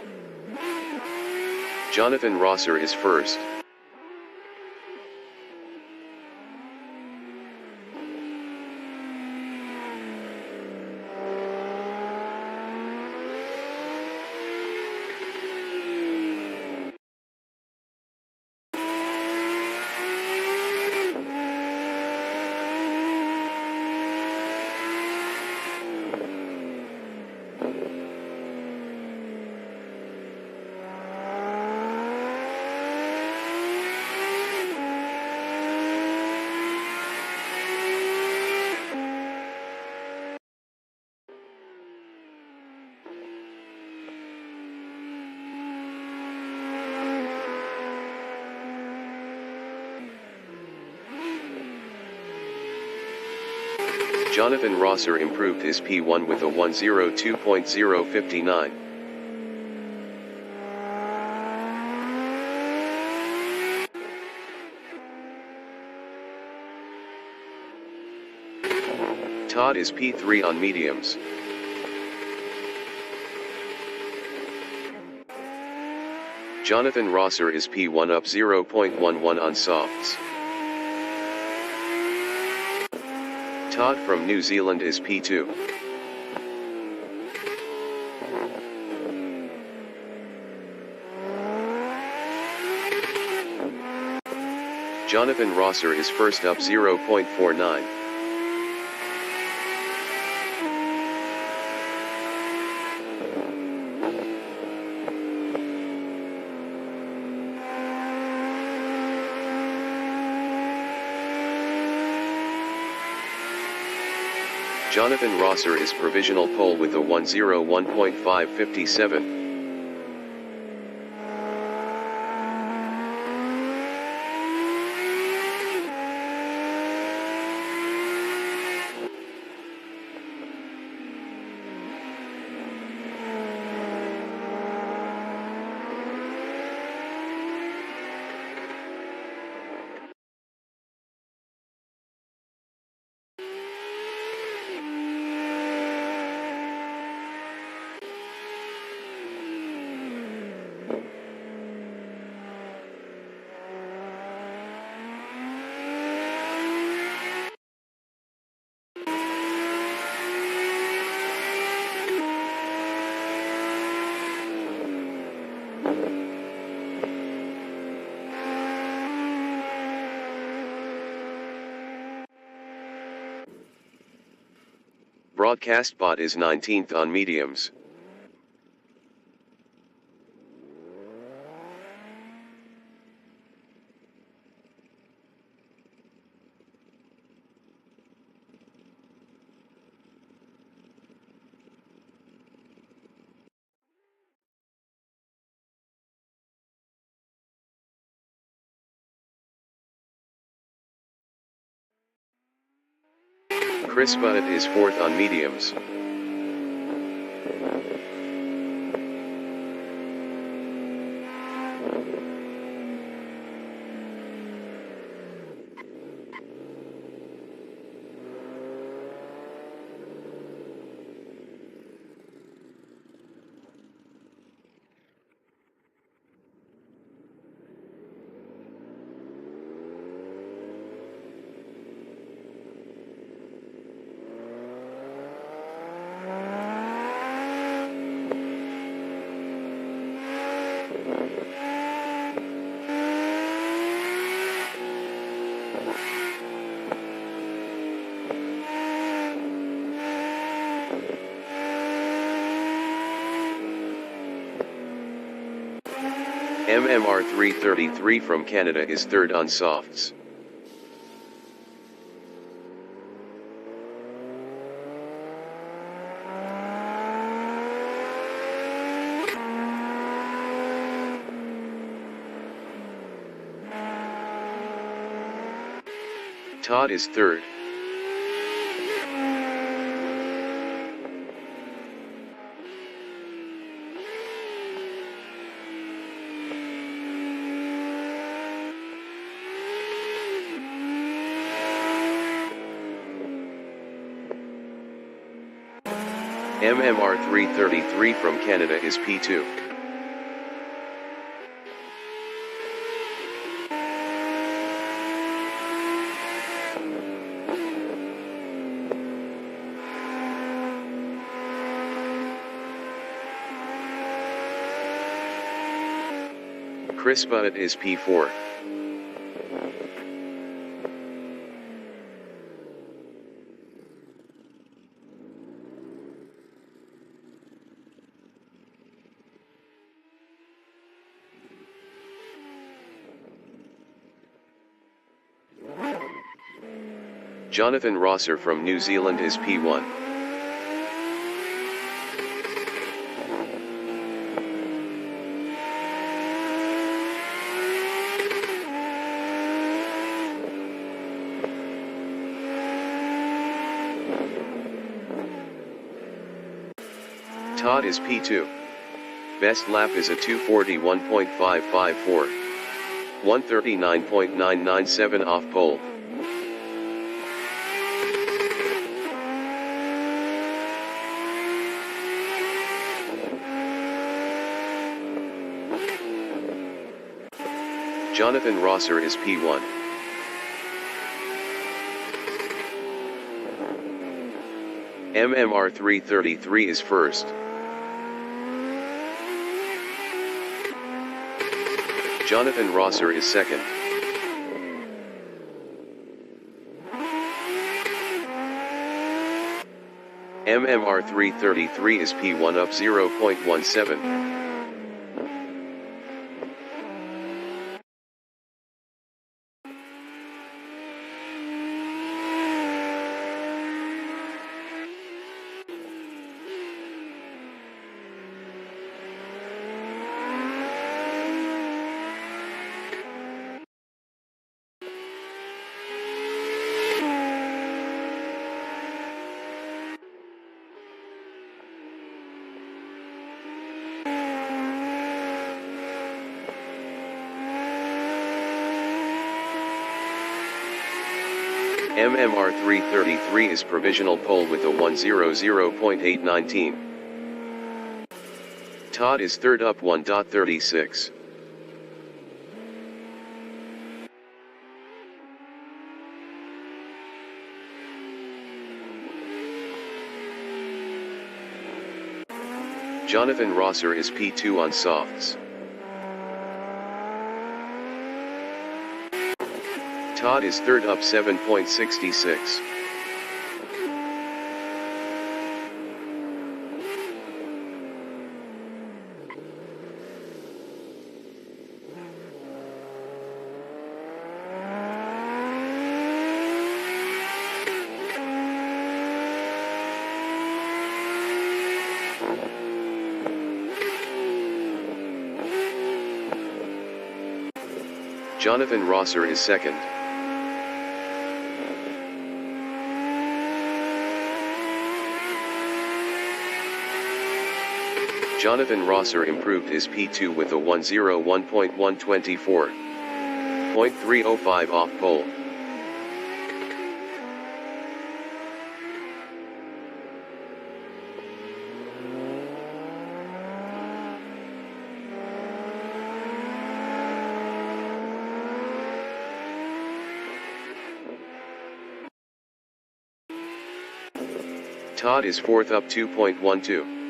A: Jonathan Rosser is first. Jonathan Rosser improved his P1 with a 1:02.059. Todd is P3 on mediums. Jonathan Rosser is P1 up 0.11 on softs. Todd from New Zealand is P2. Jonathan Rosser is first up 0.49. Jonathan Rosser is provisional pole with a 101.557. Broadcast bot is 19th on mediums. Chris Bunnett is 4th on mediums. MMR 333 from Canada is 3rd on softs. Todd is 3rd. MMR 333 from Canada is P2. Chris Bunnett is P4. Jonathan Rosser from New Zealand is P1. Todd is P2. Best lap is a 241.554. 139.997 off pole. Jonathan Rosser is P1. MMR 333 is 1st. Jonathan Rosser is 2nd. MMR 333 is P1 up 0.17. MMR 333 is provisional pole with a 100.819. Todd is third up 1.36. Jonathan Rosser is P2 on softs. Todd is third up 7.66. Jonathan Rosser is second. Jonathan Rosser improved his P2 with a 101.124. 0.305 off pole. Todd is fourth up 2.12.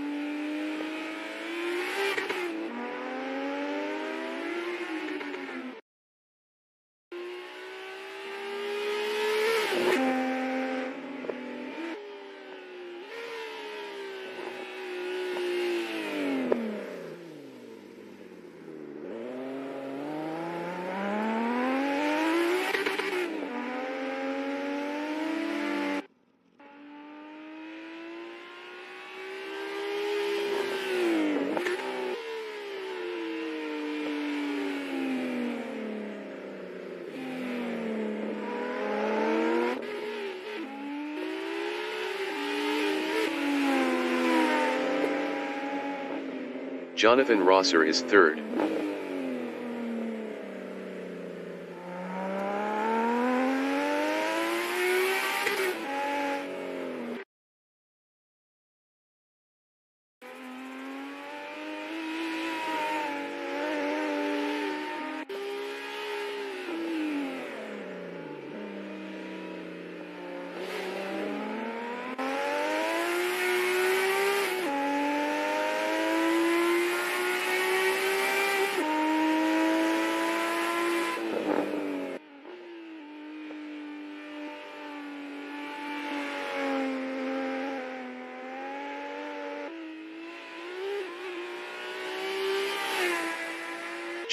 A: Jonathan Rosser is third.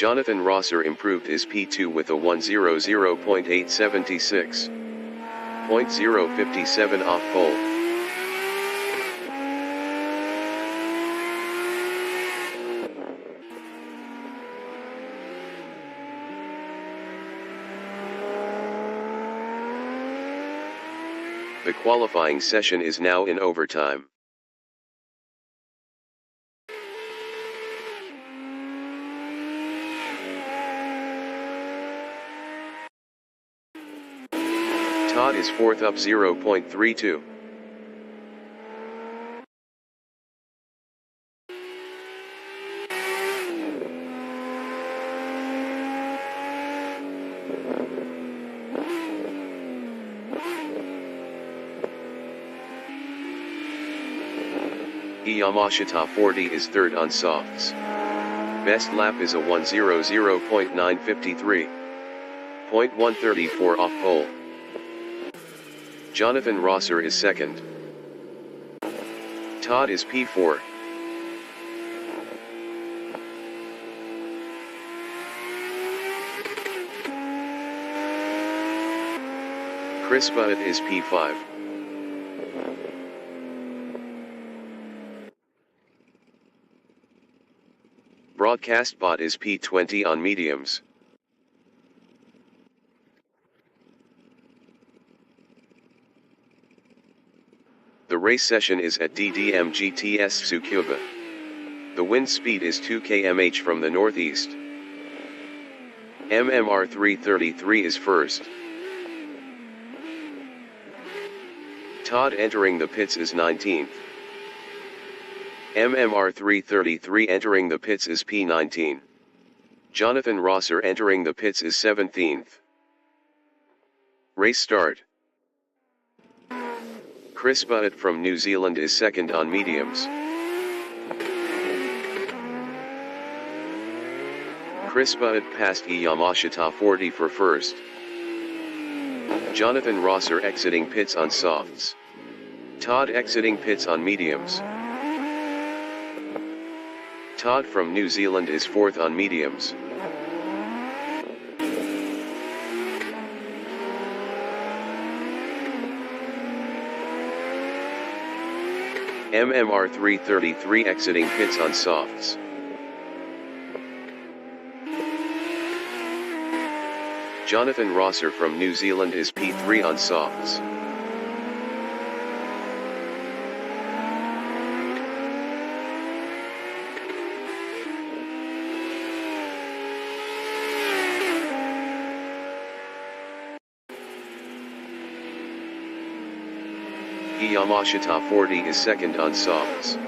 A: Jonathan Rosser improved his P2 with a 100.876. 0.057 off pole. The qualifying session is now in overtime. Todd is fourth up 0.32. Yamashita 40 is third on softs. Best lap is a 100.953. 0.134 off pole. Jonathan Rosser is second. Todd is P4. Chris Butt is P5. Broadcast bot is P20 on mediums. The race session is at DDM GTS Tsukuba. The wind speed is 2 km/h from the northeast. MMR 333 is first. Todd entering the pits is 19th. MMR 333 entering the pits is P19. Jonathan Rosser entering the pits is 17th. Race start. Chris Butt from New Zealand is second on mediums. Chris Butt passed Yamashita 40 for first. Jonathan Rosser exiting pits on softs. Todd exiting pits on mediums. Todd from New Zealand is fourth on mediums. MMR 333 exiting pits on softs. Jonathan Rosser from New Zealand is P3 on softs. Yamashita 40 is second on softs.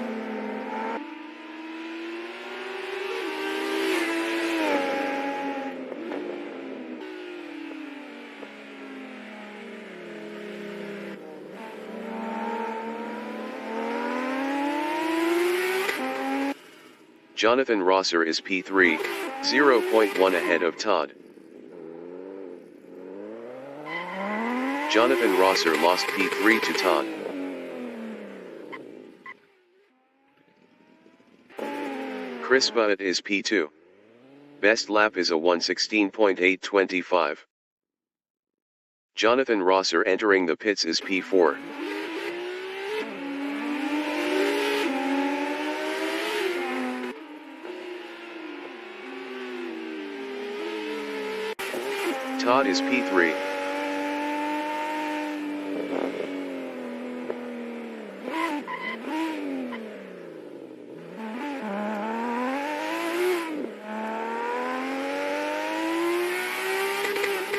A: Jonathan Rosser is P3, 0.1 ahead of Todd. Jonathan Rosser lost P3 to Todd. Chris Butt is P2. Best lap is a 1:16.825. Jonathan Rosser entering the pits is P4. Todd is P3.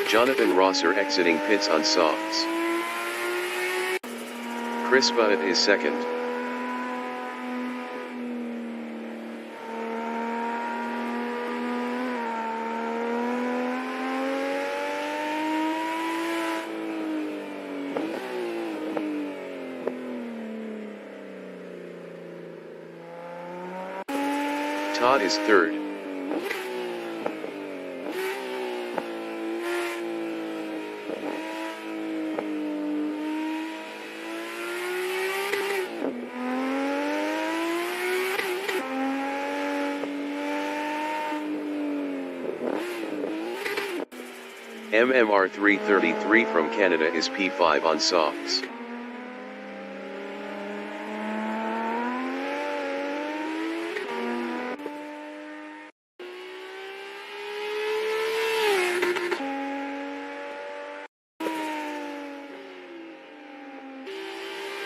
A: Jonathan Rosser exiting pits on softs. Chris Butt is second. Todd is third. MMR 333 from Canada is P5 on softs.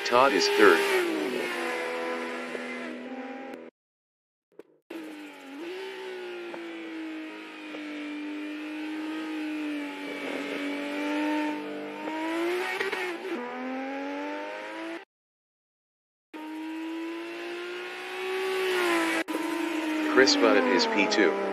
A: Todd is third. Chris Butt is P2.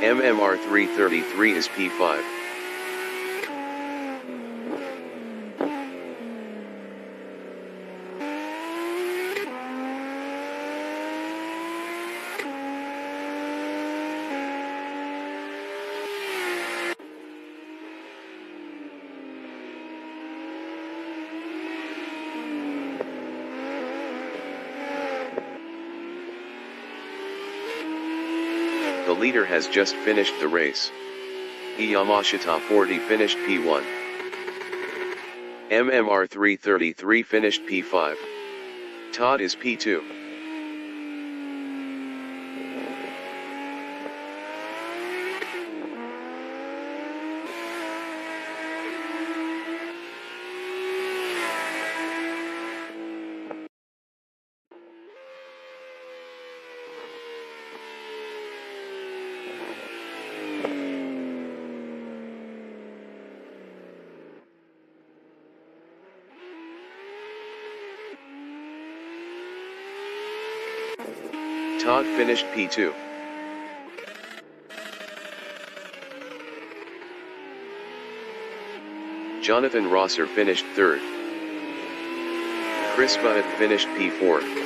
A: MMR 333 is P5. The leader has just finished the race. Yamashita 40 finished P1. MMR 333 finished P5. Todd is P2. Todd finished P2. Jonathan Rosser finished 3rd. Chris Butt finished P4.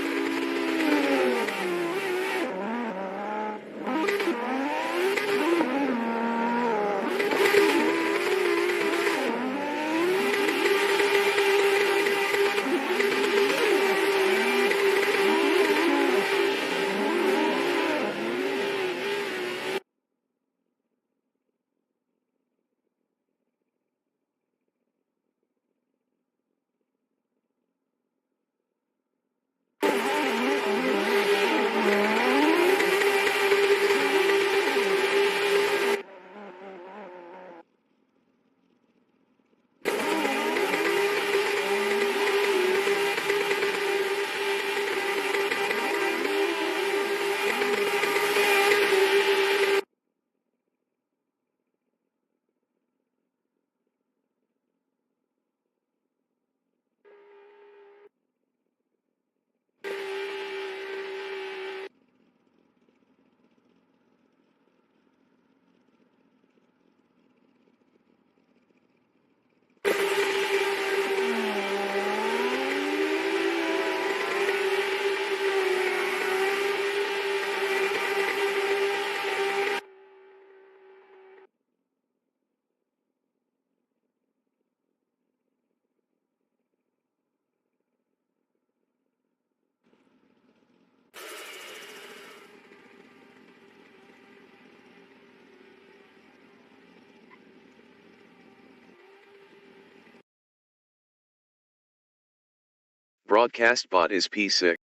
A: Broadcast bot is P6.